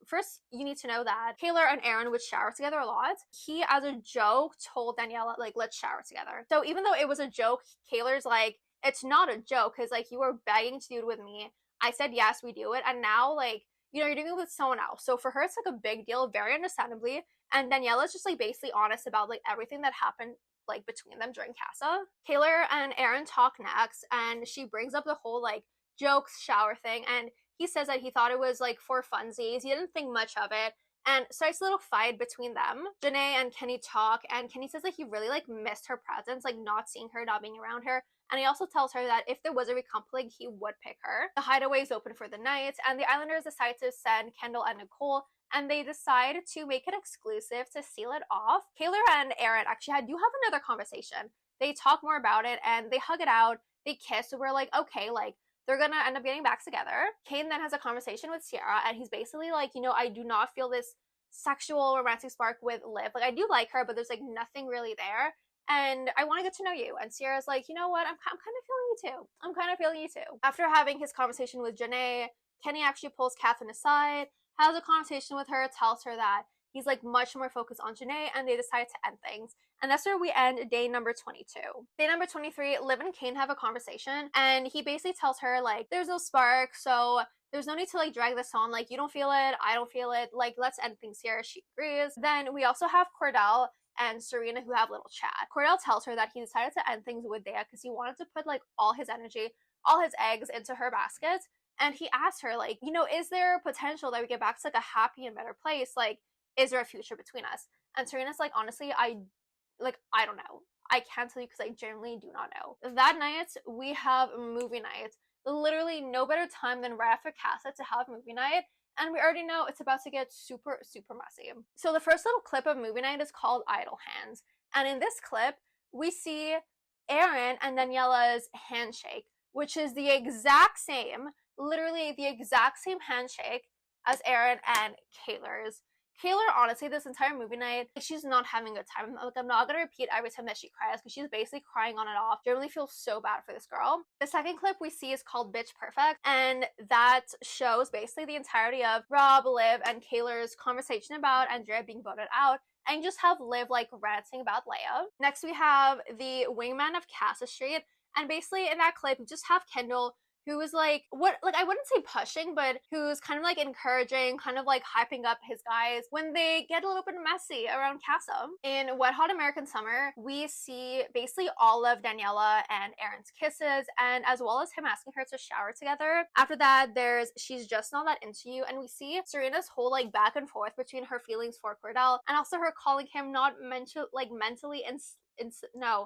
first you need to know that Kaylor and Aaron would shower together a lot. He, as a joke, told Daniela, let's shower together. So even though it was a joke, Kaylor's like, it's not a joke, because, you were begging to do it with me. I said, yes, we do it. And now, you're doing it with someone else. So for her, it's, a big deal, very understandably. And Daniela's just, basically honest about, everything that happened, between them during Casa. Kaylor and Aaron talk next, and she brings up the whole, jokes shower thing, and he says that he thought it was like for funsies. He didn't think much of it. And starts a little fight between them. Janae and Kenny talk, and Kenny says that he really like missed her presence, like not seeing her, not being around her. And he also tells her that if there was a recoupling, he would pick her. The hideaway is open for the night, and the Islanders decide to send Kendall and Nicole, and they decide to make it exclusive to seal it off. Kaylor and Aaron actually do have another conversation. They talk more about it, and they hug it out. They kiss, so we're like, okay, like, they're gonna end up getting back together. Kane then has a conversation with Sierra, and he's basically like, you know, I do not feel this sexual romantic spark with Liv. Like, I do like her, but there's like nothing really there, and I want to get to know you. And Sierra's like, you know what, I'm kind of feeling you too. I'm kind of feeling you too. After having his conversation with Janae, Kenny actually pulls Catherine aside, has a conversation with her, tells her that he's like much more focused on Janae, and they decide to end things. And that's where we end day number 22. Day number 23, Liv and Kane have a conversation, and he basically tells her like, there's no spark, so there's no need to like drag this on. Like, you don't feel it, I don't feel it, like, let's end things here. She agrees. Then we also have Cordell and Serena who have a little chat. Cordell tells her that he decided to end things with Dea because he wanted to put like all his energy, all his eggs into her basket. And he asked her, like, you know, is there potential that we get back to like a happy and better place? Like, is there a future between us? And Serena's like, honestly, I don't know. I can't tell you because I genuinely do not know. That night, we have movie night. Literally no better time than right after Casa to have movie night. And we already know it's about to get super, super messy. So the first little clip of movie night is called Idle Hands. And in this clip, we see Aaron and Daniela's handshake, which is the exact same, literally the exact same handshake as Aaron and Kaylor's. Kaylor, honestly, this entire movie night, she's not having a good time. Like, I'm not gonna repeat every time that she cries because she's basically crying on and off. Generally feel so bad for this girl. The second clip we see is called Bitch Perfect, and that shows basically the entirety of Rob, Liv, and Kaylor's conversation about Andrea being voted out, and just have Liv like ranting about Leia. Next we have the wingman of Casa Street, and basically in that clip you just have Kendall, who was like, I wouldn't say pushing, but who's kind of like encouraging, kind of like hyping up his guys when they get a little bit messy around Casa. In Wet Hot American Summer, we see basically all of Daniela and Aaron's kisses, and as well as him asking her to shower together. After that, there's She's Just Not That Into You, and we see Serena's whole like back and forth between her feelings for Cordell, and also her calling him not mentally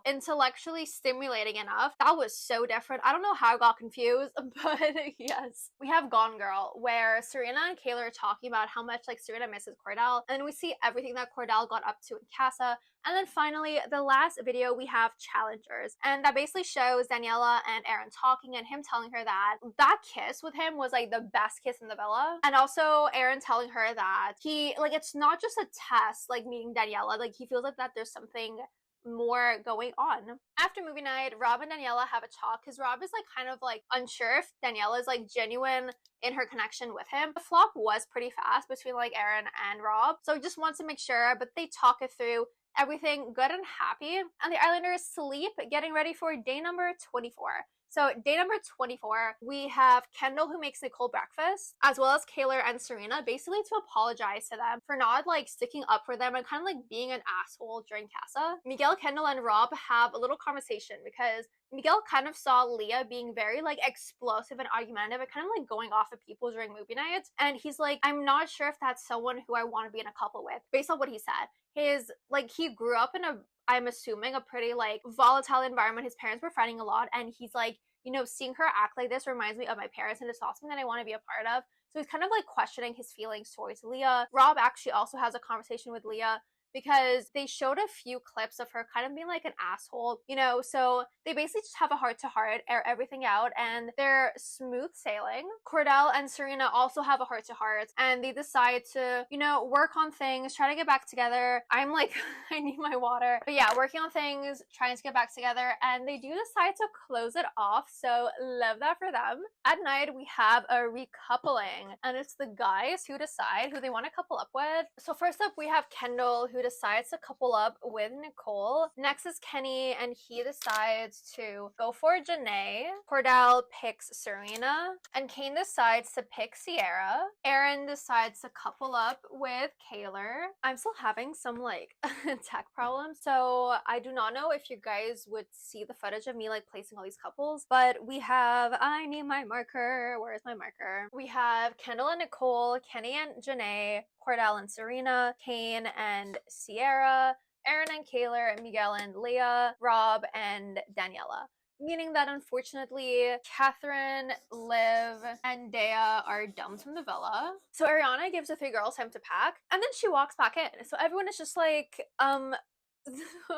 intellectually stimulating enough. That was so different. I don't know how I got confused, but yes. We have Gone Girl, where Serena and Kaylor are talking about how much like Serena misses Cordell, and then we see everything that Cordell got up to in Casa. And then finally, the last video, we have Challengers, and that basically shows Daniela and Aaron talking, and him telling her that that kiss with him was like the best kiss in the villa, and also Aaron telling her that he, like, it's not just a test, like, meeting Daniela, like, he feels like that there's something more going on. After movie night, Rob and Daniela have a talk because Rob is like kind of like unsure if Daniela is like genuine in her connection with him. The flop was pretty fast between like Aaron and Rob, so he just wants to make sure, but they talk it through. Everything good and happy, and the Islanders sleep, getting ready for day number 24. So day number 24, we have Kendall, who makes Nicole breakfast, as well as Kaylor and Serena, basically to apologize to them for not like sticking up for them and kind of like being an asshole during Casa. Miguel, Kendall, and Rob have a little conversation because Miguel kind of saw Leah being very like explosive and argumentative and kind of like going off at people during movie nights, and he's like, I'm not sure if that's someone who I want to be in a couple with, based on what he said. His, like, he grew up in a, I'm assuming, a pretty like volatile environment. His parents were fighting a lot, and he's like, you know, seeing her act like this reminds me of my parents, and it's not something that I want to be a part of. So he's kind of like questioning his feelings towards Leah. Rob actually also has a conversation with Leah because they showed a few clips of her kind of being like an asshole, you know, so they basically just have a heart-to-heart, air everything out, and they're smooth sailing. Cordell and Serena also have a heart-to-heart, and they decide to, you know, work on things, try to get back together. I'm like, I need my water. But yeah, working on things, trying to get back together, and they do decide to close it off, so love that for them. At night, we have a recoupling, and it's the guys who decide who they want to couple up with. So first up, we have Kendall, who who decides to couple up with Nicole. Next is Kenny, and he decides to go for Janae. Cordell picks Serena, and Kane decides to pick Sierra. Aaron decides to couple up with Kaylor. I'm still having some like tech problems, so I do not know if you guys would see the footage of me like placing all these couples, but we have, I need my marker, where is my marker? We have Kendall and Nicole, Kenny and Janae, Cordell and Serena, Kane and Sierra, Aaron and Kaylor, Miguel and Leah, Rob and Daniela. Meaning that unfortunately, Catherine, Liv, and Dea are dumped from the villa. So Ariana gives the three girls time to pack, and then she walks back in. So everyone is just like,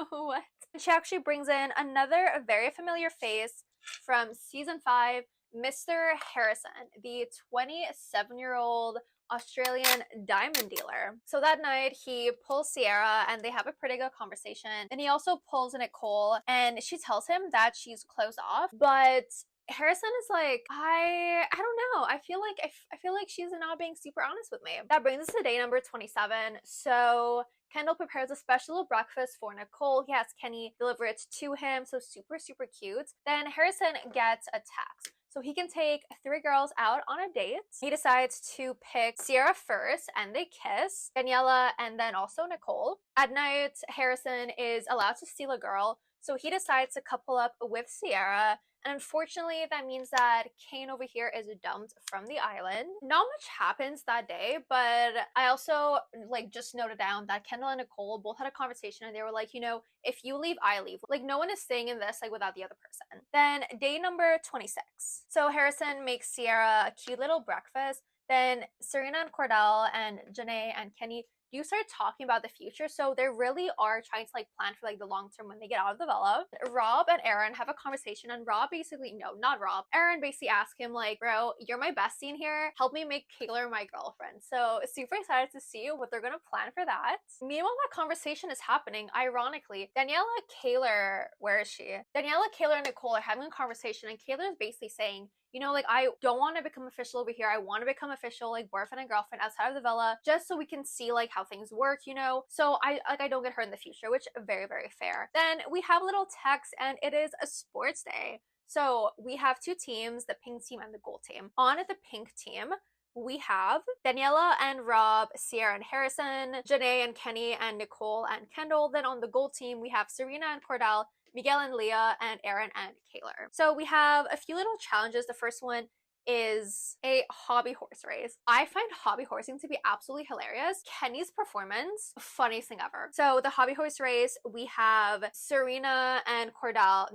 what? She actually brings in another very familiar face from season 5, Mr. Harrison, the 27-year-old Australian diamond dealer. So that night he pulls Sierra and they have a pretty good conversation. And he also pulls Nicole and she tells him that she's closed off, but Harrison is like, I don't know. I feel like she's not being super honest with me. That brings us to day number 27. So Kendall prepares a special breakfast for Nicole. He has Kenny deliver it to him. So super, super cute. Then Harrison gets a text. So he can take 3 girls out on a date. He decides to pick Sierra first and they kiss, Daniela, and then also Nicole. At night, Harrison is allowed to steal a girl. So he decides to couple up with Sierra. And unfortunately, that means that Kane over here is dumped from the island. Not much happens that day, but I also like just noted down that Kendall and Nicole both had a conversation and they were like, you know, if you leave, I leave. Like no one is staying in this like without the other person. Then day number 26. So Harrison makes Sierra a cute little breakfast. Then Serena and Cordell and Janae and Kenny do start talking about the future. So they really are trying to like plan for like the long term when they get out of the villa. Rob and Aaron have a conversation and Rob basically, no, not Rob. Aaron basically asks him like, bro, you're my bestie in here. Help me make Kaylor my girlfriend. So super excited to see what they're gonna plan for that. Meanwhile, that conversation is happening. Ironically, Daniela, Kaylor, where is she? Daniela, Kaylor, and Nicole are having a conversation and Kaylor is basically saying, you know, like, I don't want to become official over here. I want to become official, like, boyfriend and girlfriend outside of the villa, just so we can see, like, how things work, you know? So I don't get hurt in the future, which very, very fair. Then we have a little text, and it is a sports day. So we have 2 teams, the pink team and the gold team. On the pink team, we have Daniela and Rob, Sierra and Harrison, Janae and Kenny and Nicole and Kendall. Then on the gold team, we have Serena and Cordell, Miguel and Leah, and Aaron and Kaylor. So we have a few little challenges. The first one is a hobby horse race. I find hobby horsing to be absolutely hilarious. Kenny's performance, funniest thing ever. So the hobby horse race, we have Serena and Cordell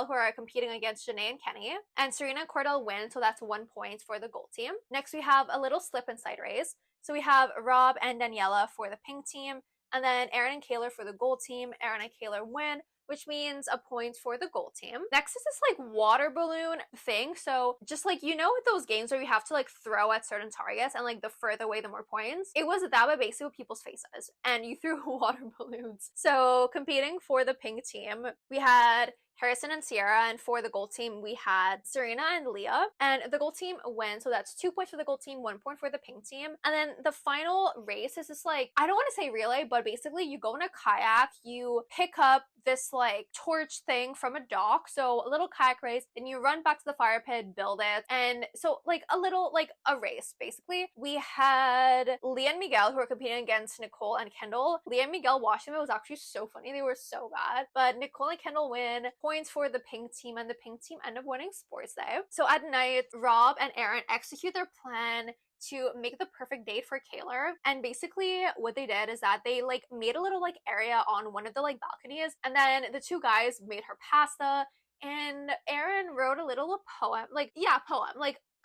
who are competing against Janae and Kenny. And Serena and Cordell win, so that's 1 point for the gold team. Next, we have a little slip and slide race. So we have Rob and Daniela for the pink team, and then Aaron and Kaylor for the gold team. Aaron and Kaylor win, which means a point for the gold team. Next is this like water balloon thing. So just like, you know, with those games where you have to like throw at certain targets and like the further away, the more points. It was that, but basically with people's faces and you threw water balloons. So competing for the pink team, we had Harrison and Sierra, and for the gold team, we had Serena and Leah, and the gold team wins, so that's 2 points for the gold team, 1 point for the pink team. And then the final race is this like, I don't want to say relay, but basically you go in a kayak, you pick up this like torch thing from a dock, so a little kayak race, then you run back to the fire pit, build it, and so like a little like a race basically. We had Leah and Miguel who were competing against Nicole and Kendall. Leah and Miguel watching it was actually so funny, they were so bad, but Nicole and Kendall win, points for the pink team, and the pink team end up winning sports day. So at night, Rob and Aaron execute their plan to make the perfect date for Kaylor. And basically what they did is that they like made a little like area on one of the like balconies, and then the 2 guys made her pasta, and Aaron wrote a little poem, like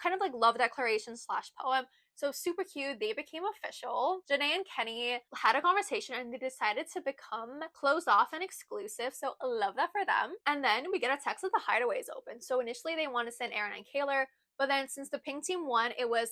kind of like love declaration / poem. So super cute. They became official. Janae and Kenny had a conversation and they decided to become closed off and exclusive. So love that for them. And then we get a text that the hideaway is open. So initially they want to send Aaron and Kaylor, but then since the pink team won, it was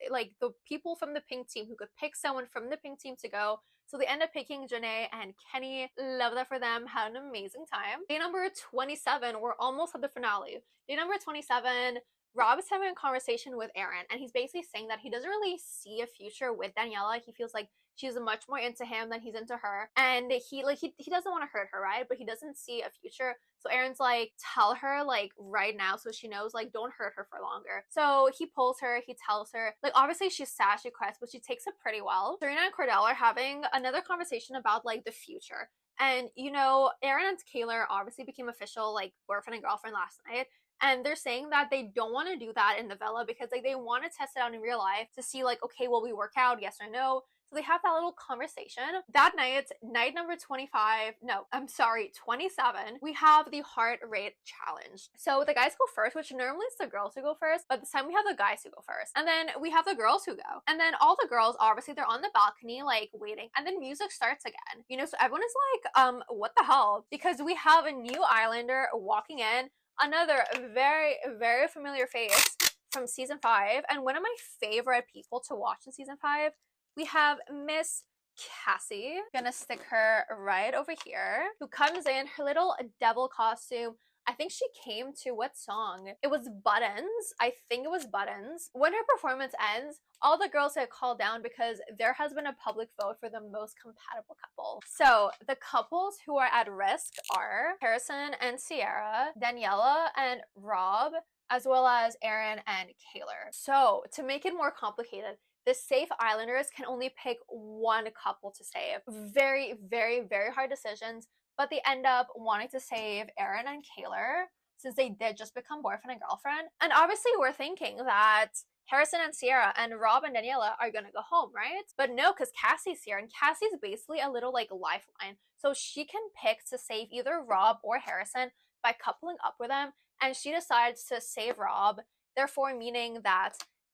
like the people from the pink team who could pick someone from the pink team to go. So they end up picking Janae and Kenny. Love that for them. Had an amazing time. Day number 27, we're almost at the finale. Day number 27, Rob is having a conversation with Aaron, and he's basically saying that he doesn't really see a future with Daniela. He feels like She's much more into him than he's into her. And he doesn't want to hurt her, right? But he doesn't see a future. So Aaron's like, tell her like right now so she knows, like, don't hurt her for longer. So he pulls her, he tells her, like, obviously she's sad, she cries, but she takes it pretty well. Serena and Cordell are having another conversation about like the future. And you know, Aaron and Kayla obviously became official like boyfriend and girlfriend last night. And they're saying that they don't want to do that in the villa because like they want to test it out in real life to see like, okay, will we work out, yes or no? So they have that little conversation. That night, night number 25, no, I'm sorry, 27, we have the heart rate challenge. So the guys go first, which normally it's the girls who go first, but this time we have the guys who go first. And then we have the girls who go. And then all the girls, obviously, they're on the balcony, like, waiting. And then music starts again. You know, so everyone is like, what the hell? Because we have a new Islander walking in, another very, very familiar face from season 5, and one of my favorite people to watch in season 5. We have Miss Cassie, gonna stick her right over here, who comes in her little devil costume. I think she came to what song? It was Buttons. I think it was Buttons. When her performance ends, all the girls get called down because there has been a public vote for the most compatible couple. So the couples who are at risk are Harrison and Sierra, Daniela and Rob, as well as Aaron and Kayla. So to make it more complicated, the safe Islanders can only pick one couple to save. Very, very, very hard decisions, but they end up wanting to save Aaron and Kayla since they did just become boyfriend and girlfriend. And obviously we're thinking that Harrison and Sierra and Rob and Daniela are gonna go home, right? But no, because Cassie's here, and Cassie's basically a little like lifeline. So she can pick to save either Rob or Harrison by coupling up with them, and she decides to save Rob, therefore meaning that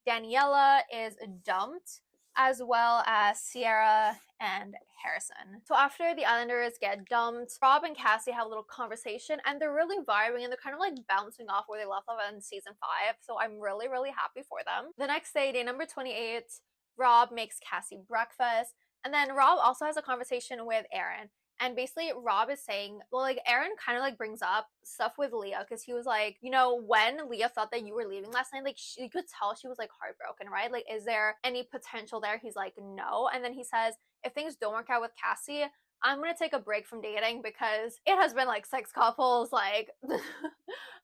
Daniela is dumped, as well as Sierra and Harrison. So after the Islanders get dumped, Rob and Cassie have a little conversation, and they're really vibing, and they're kind of like bouncing off where they left off in season 5. So I'm really, really happy for them. The next day, day number 28, Rob makes Cassie breakfast, and then Rob also has a conversation with Aaron. And basically, Rob is saying, well, like, Aaron kind of, like, brings up stuff with Leah, because he was like, you know, when Leah thought that you were leaving last night, like, you could tell she was, like, heartbroken, right? Like, is there any potential there? He's like, no. And then he says, if things don't work out with Cassie, I'm gonna take a break from dating because it has been, like, 6 couples, like,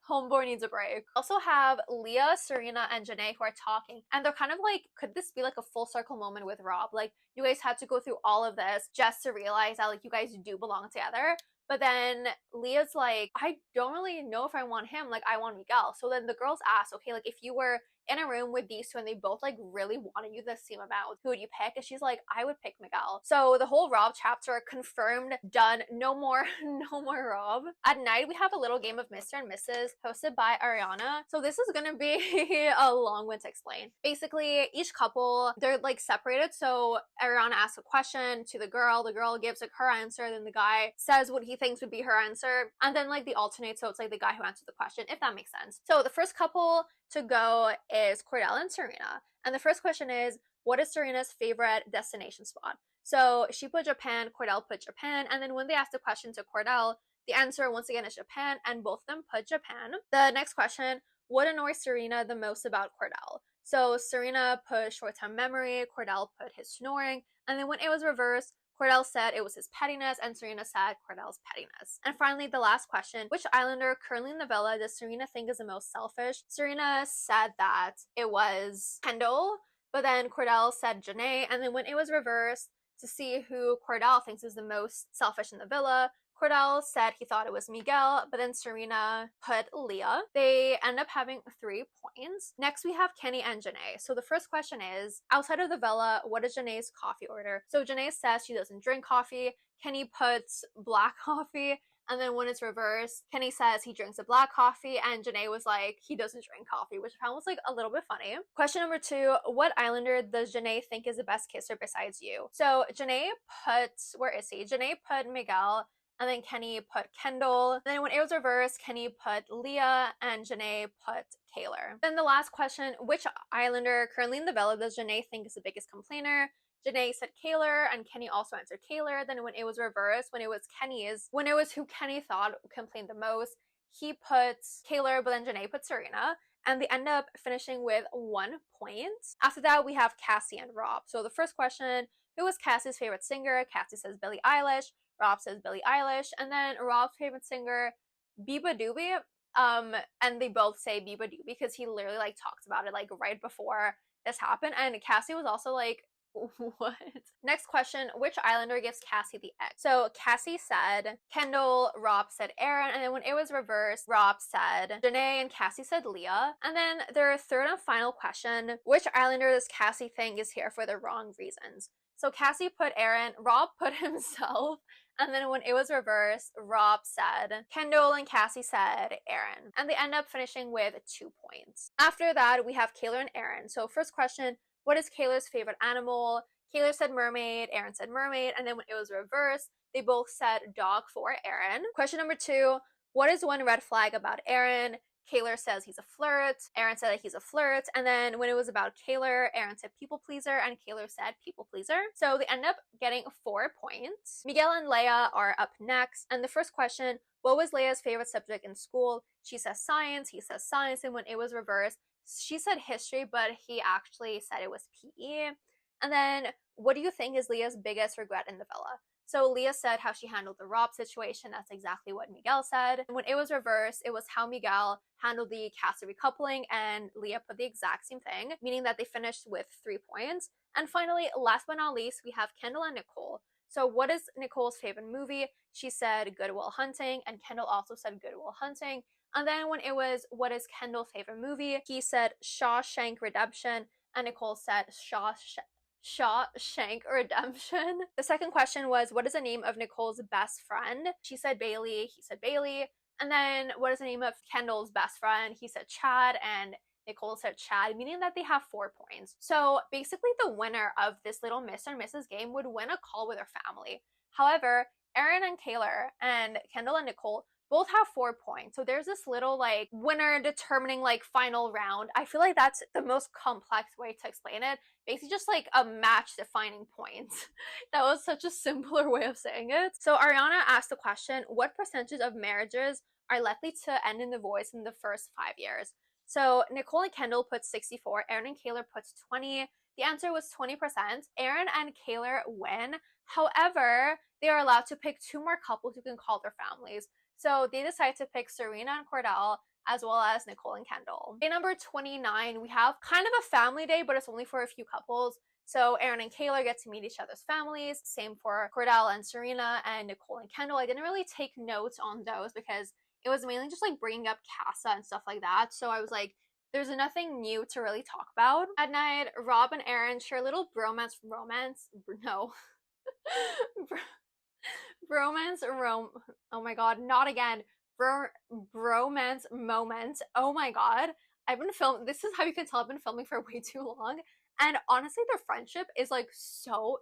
homeboy needs a break. Also have Leah, Serena, and Janae who are talking, and they're kind of like, could this be, like, a full circle moment with Rob? Like, you guys had to go through all of this just to realize that, like, you guys do belong together. But then Leah's like, I don't really know if I want him. Like, I want Miguel. So then the girls ask, okay, like, if you were in a room with these two and they both like really wanted you the same amount, who would you pick? And she's like, I would pick Miguel. So the whole Rob chapter confirmed, done, no more no more Rob. At night we have a little game of Mr. and Mrs. hosted by Ariana. So this is gonna be a long one to explain. Basically, each couple, they're like separated. So Ariana asks a question to the girl gives like her answer, then the guy says what he thinks would be her answer, and then like the alternate, so it's like the guy who answered the question, if that makes sense. So the first couple to go is Cordell and Serena. And the first question is, what is Serena's favorite destination spot? So she put Japan, Cordell put Japan, and then when they asked the question to Cordell, the answer once again is Japan, and both of them put Japan. The next question, what annoys Serena the most about Cordell? So Serena put short-term memory, Cordell put his snoring, and then when it was reversed, Cordell said it was his pettiness, and Serena said Cordell's pettiness. And finally, the last question, which Islander currently in the villa does Serena think is the most selfish? Serena said that it was Kendall, but then Cordell said Janae, and then when it was reversed to see who Cordell thinks is the most selfish in the villa, Cordell said he thought it was Miguel, but then Serena put Leah. They end up having 3 points. Next, we have Kenny and Janae. So the first question is, outside of the villa, what is Janae's coffee order? So Janae says she doesn't drink coffee. Kenny puts black coffee. And then when it's reversed, Kenny says he drinks a black coffee, and Janae was like, he doesn't drink coffee, which I found was like a little bit funny. Question number 2, what Islander does Janae think is the best kisser besides you? So Janae put, where is he? Janae put Miguel, and then Kenny put Kendall. And then when it was reversed, Kenny put Leah, and Janae put Kayla. Then the last question, which Islander currently in the villa does Janae think is the biggest complainer? Janae said Kayla, and Kenny also answered Kayla. Then when it was reversed, when it was who Kenny thought complained the most, he put Kayla, but then Janae put Serena. And they end up finishing with 1 point. After that, we have Cassie and Rob. So the first question, who was Cassie's favorite singer. Cassie says Billie Eilish. Rob says Billie Eilish. And then Rob's favorite singer, Biba Doobie. And they both say Biba Doobie because he literally like talks about it like right before this happened. And Cassie was also like, what? Next question, which Islander gives Cassie the X? So Cassie said Kendall, Rob said Aaron, and then when it was reversed, Rob said Janae and Cassie said Leah. And then their third and final question, which Islander does Cassie think is here for the wrong reasons? So Cassie put Aaron, Rob put himself, and then when it was reversed, Rob said Kendall and Cassie said Aaron. And they end up finishing with 2 points. After that, we have Kayla and Aaron. So first question, what is Kayla's favorite animal? Kayla said mermaid, Aaron said mermaid, and then when it was reversed, they both said dog for Aaron. Question number 2, what is one red flag about Aaron? Kayla says he's a flirt, Aaron said that he's a flirt, and then when it was about Kayla, Aaron said people pleaser, and Kayla said people pleaser. So they end up getting 4 points. Miguel and Leia are up next, and the first question, what was Leia's favorite subject in school? She says science, he says science, and when it was reversed, she said history, but he actually said it was PE. And then, what do you think is Leah's biggest regret in the villa? So Leah said how she handled the Rob situation. That's exactly what Miguel said. And when it was reversed, it was how Miguel handled the Casa recoupling, and Leah put the exact same thing, meaning that they finished with 3 points. And finally, last but not least, we have Kendall and Nicole. So what is Nicole's favorite movie? She said Good Will Hunting, and Kendall also said Good Will Hunting. And then when it was what is Kendall's favorite movie, he said Shawshank Redemption, and Nicole said Shawshank Redemption. The second question was, what is the name of Nicole's best friend? She said Bailey, he said Bailey. And then what is the name of Kendall's best friend? He said Chad, and Nicole said Chad, meaning that they have 4 points. So basically the winner of this little Mr. and Mrs. game would win a call with her family. However, Aaron and Kayla and Kendall and Nicole both have 4 points. So there's this little like winner determining like final round. I feel like that's the most complex way to explain it. Basically just like a match defining points. That was such a simpler way of saying it. So Ariana asked the question, what percentage of marriages are likely to end in divorce in the first 5 years? So Nicole and Kendall put 64, Aaron and Kayla puts 20. The answer was 20%. Aaron and Kayla win. However, they are allowed to pick 2 more couples who can call their families. So they decide to pick Serena and Cordell, as well as Nicole and Kendall. Day number 29, we have kind of a family day, but it's only for a few couples. So Aaron and Kayla get to meet each other's families. Same for Cordell and Serena and Nicole and Kendall. I didn't really take notes on those because it was mainly just like bringing up Casa and stuff like that. So I was like, there's nothing new to really talk about. At night, Rob and Aaron share a little bromance, oh my god, not again. Bromance moment. Oh my god. I've been filming, this is how you can tell I've been filming for way too long. And honestly, their friendship is like so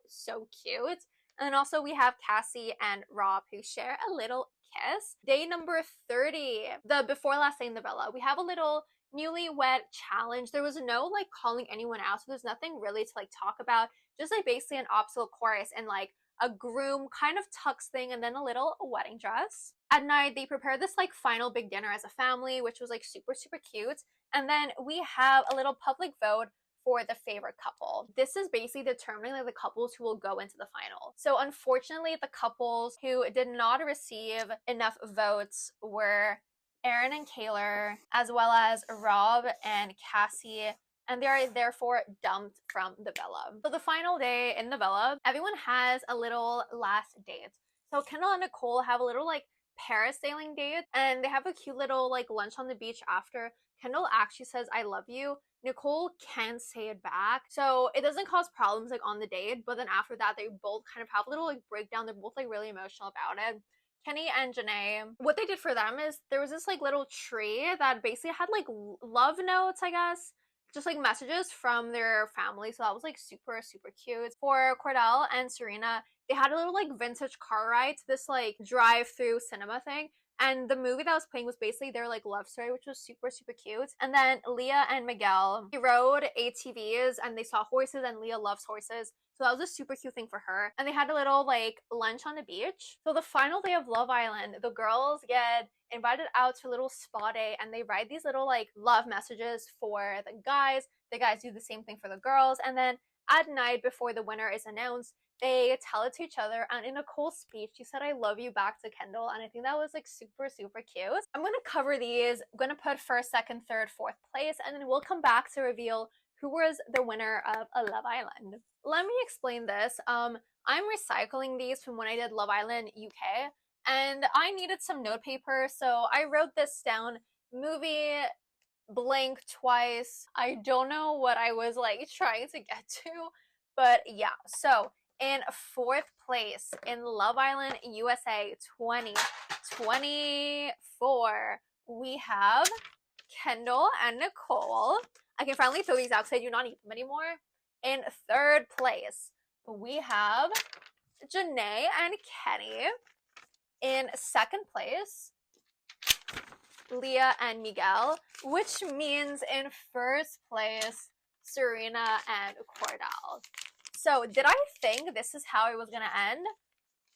cute. And then also we have Cassie and Rob who share a little kiss. Day number 30, the before last day in the villa, we have a little newlywed challenge. There was no like calling anyone out, so there's nothing really to like talk about. Just like basically an obstacle course and like a groom kind of tux thing and then a little wedding dress. At night, they prepared this like final big dinner as a family, which was like super cute. And then we have a little public vote for the favorite couple. This is basically determining like the couples who will go into the final. So unfortunately, the couples who did not receive enough votes were Aaron and Kayla, as well as Rob and Cassie, and they are therefore dumped from the villa. So the final day in the villa, everyone has a little last date. So Kendall and Nicole have a little like parasailing date, and they have a cute little like lunch on the beach after. Kendall actually says, I love you. Nicole can't say it back. So it doesn't cause problems like on the date, but then after that, they both kind of have a little like breakdown. They're both like really emotional about it. Kenny and Janae, what they did for them is there was this like little tree that basically had like love notes, I guess. Just like messages from their family. So that was like super cute. For Cordell and Serena, they had a little like vintage car ride to this like drive-through cinema thing. And the movie that was playing was basically their like love story, which was super cute. And then Leah and Miguel, they rode ATVs and they saw horses, and Leah loves horses. So that was a super cute thing for her. And they had a little like lunch on the beach. So the final day of Love Island, the girls get invited out to a little spa day, and they write these little like love messages for the guys. The guys do the same thing for the girls. And then at night, before the winner is announced, they tell it to each other, and in Nicole's speech she said I love you back to Kendall, and I think that was like super cute. I'm gonna cover these. I'm gonna put first, second, third, fourth place, and then we'll come back to reveal who was the winner of a Love Island. Let me explain this. I'm recycling these from when I did Love Island UK, and I needed some note paper, so I wrote this down. Movie blank twice. I don't know what I was like trying to get to, but yeah. So in fourth place in Love Island USA 2024, we have Kendall and Nicole. I can finally throw these out because I do not need them anymore. In third place, we have Janae and Kenny. In second place, Leah and Miguel, which means in first place, Serena and Cordell. So did I think this is how it was gonna end?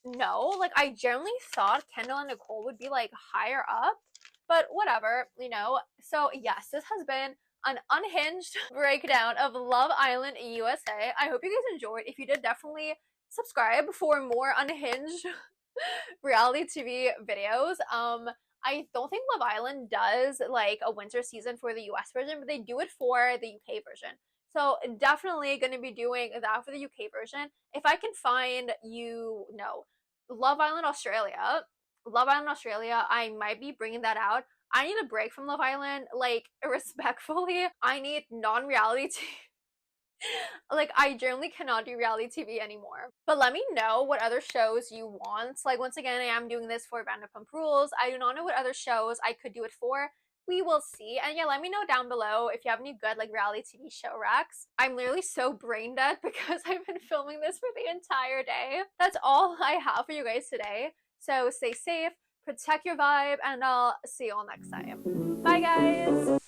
No, like I generally thought Kendall and Nicole would be like higher up, but whatever, you know. So yes, this has been an unhinged breakdown of Love Island USA. I hope you guys enjoyed. If you did, definitely subscribe for more unhinged reality TV videos. I don't think Love Island does like a winter season for the US version, but they do it for the UK version. So definitely going to be doing that for the UK version. If I can find, you know, Love Island Australia, I might be bringing that out. I need a break from Love Island, like respectfully. I need non-reality TV. Like I generally cannot do reality TV anymore. But let me know what other shows you want. Like once again, I am doing this for Vanderpump Rules. I do not know what other shows I could do it for. We will see. And yeah, let me know down below if you have any good like reality TV show recs. I'm literally so brain dead because I've been filming this for the entire day. That's all I have for you guys today. So stay safe, protect your vibe, and I'll see you all next time. Bye guys!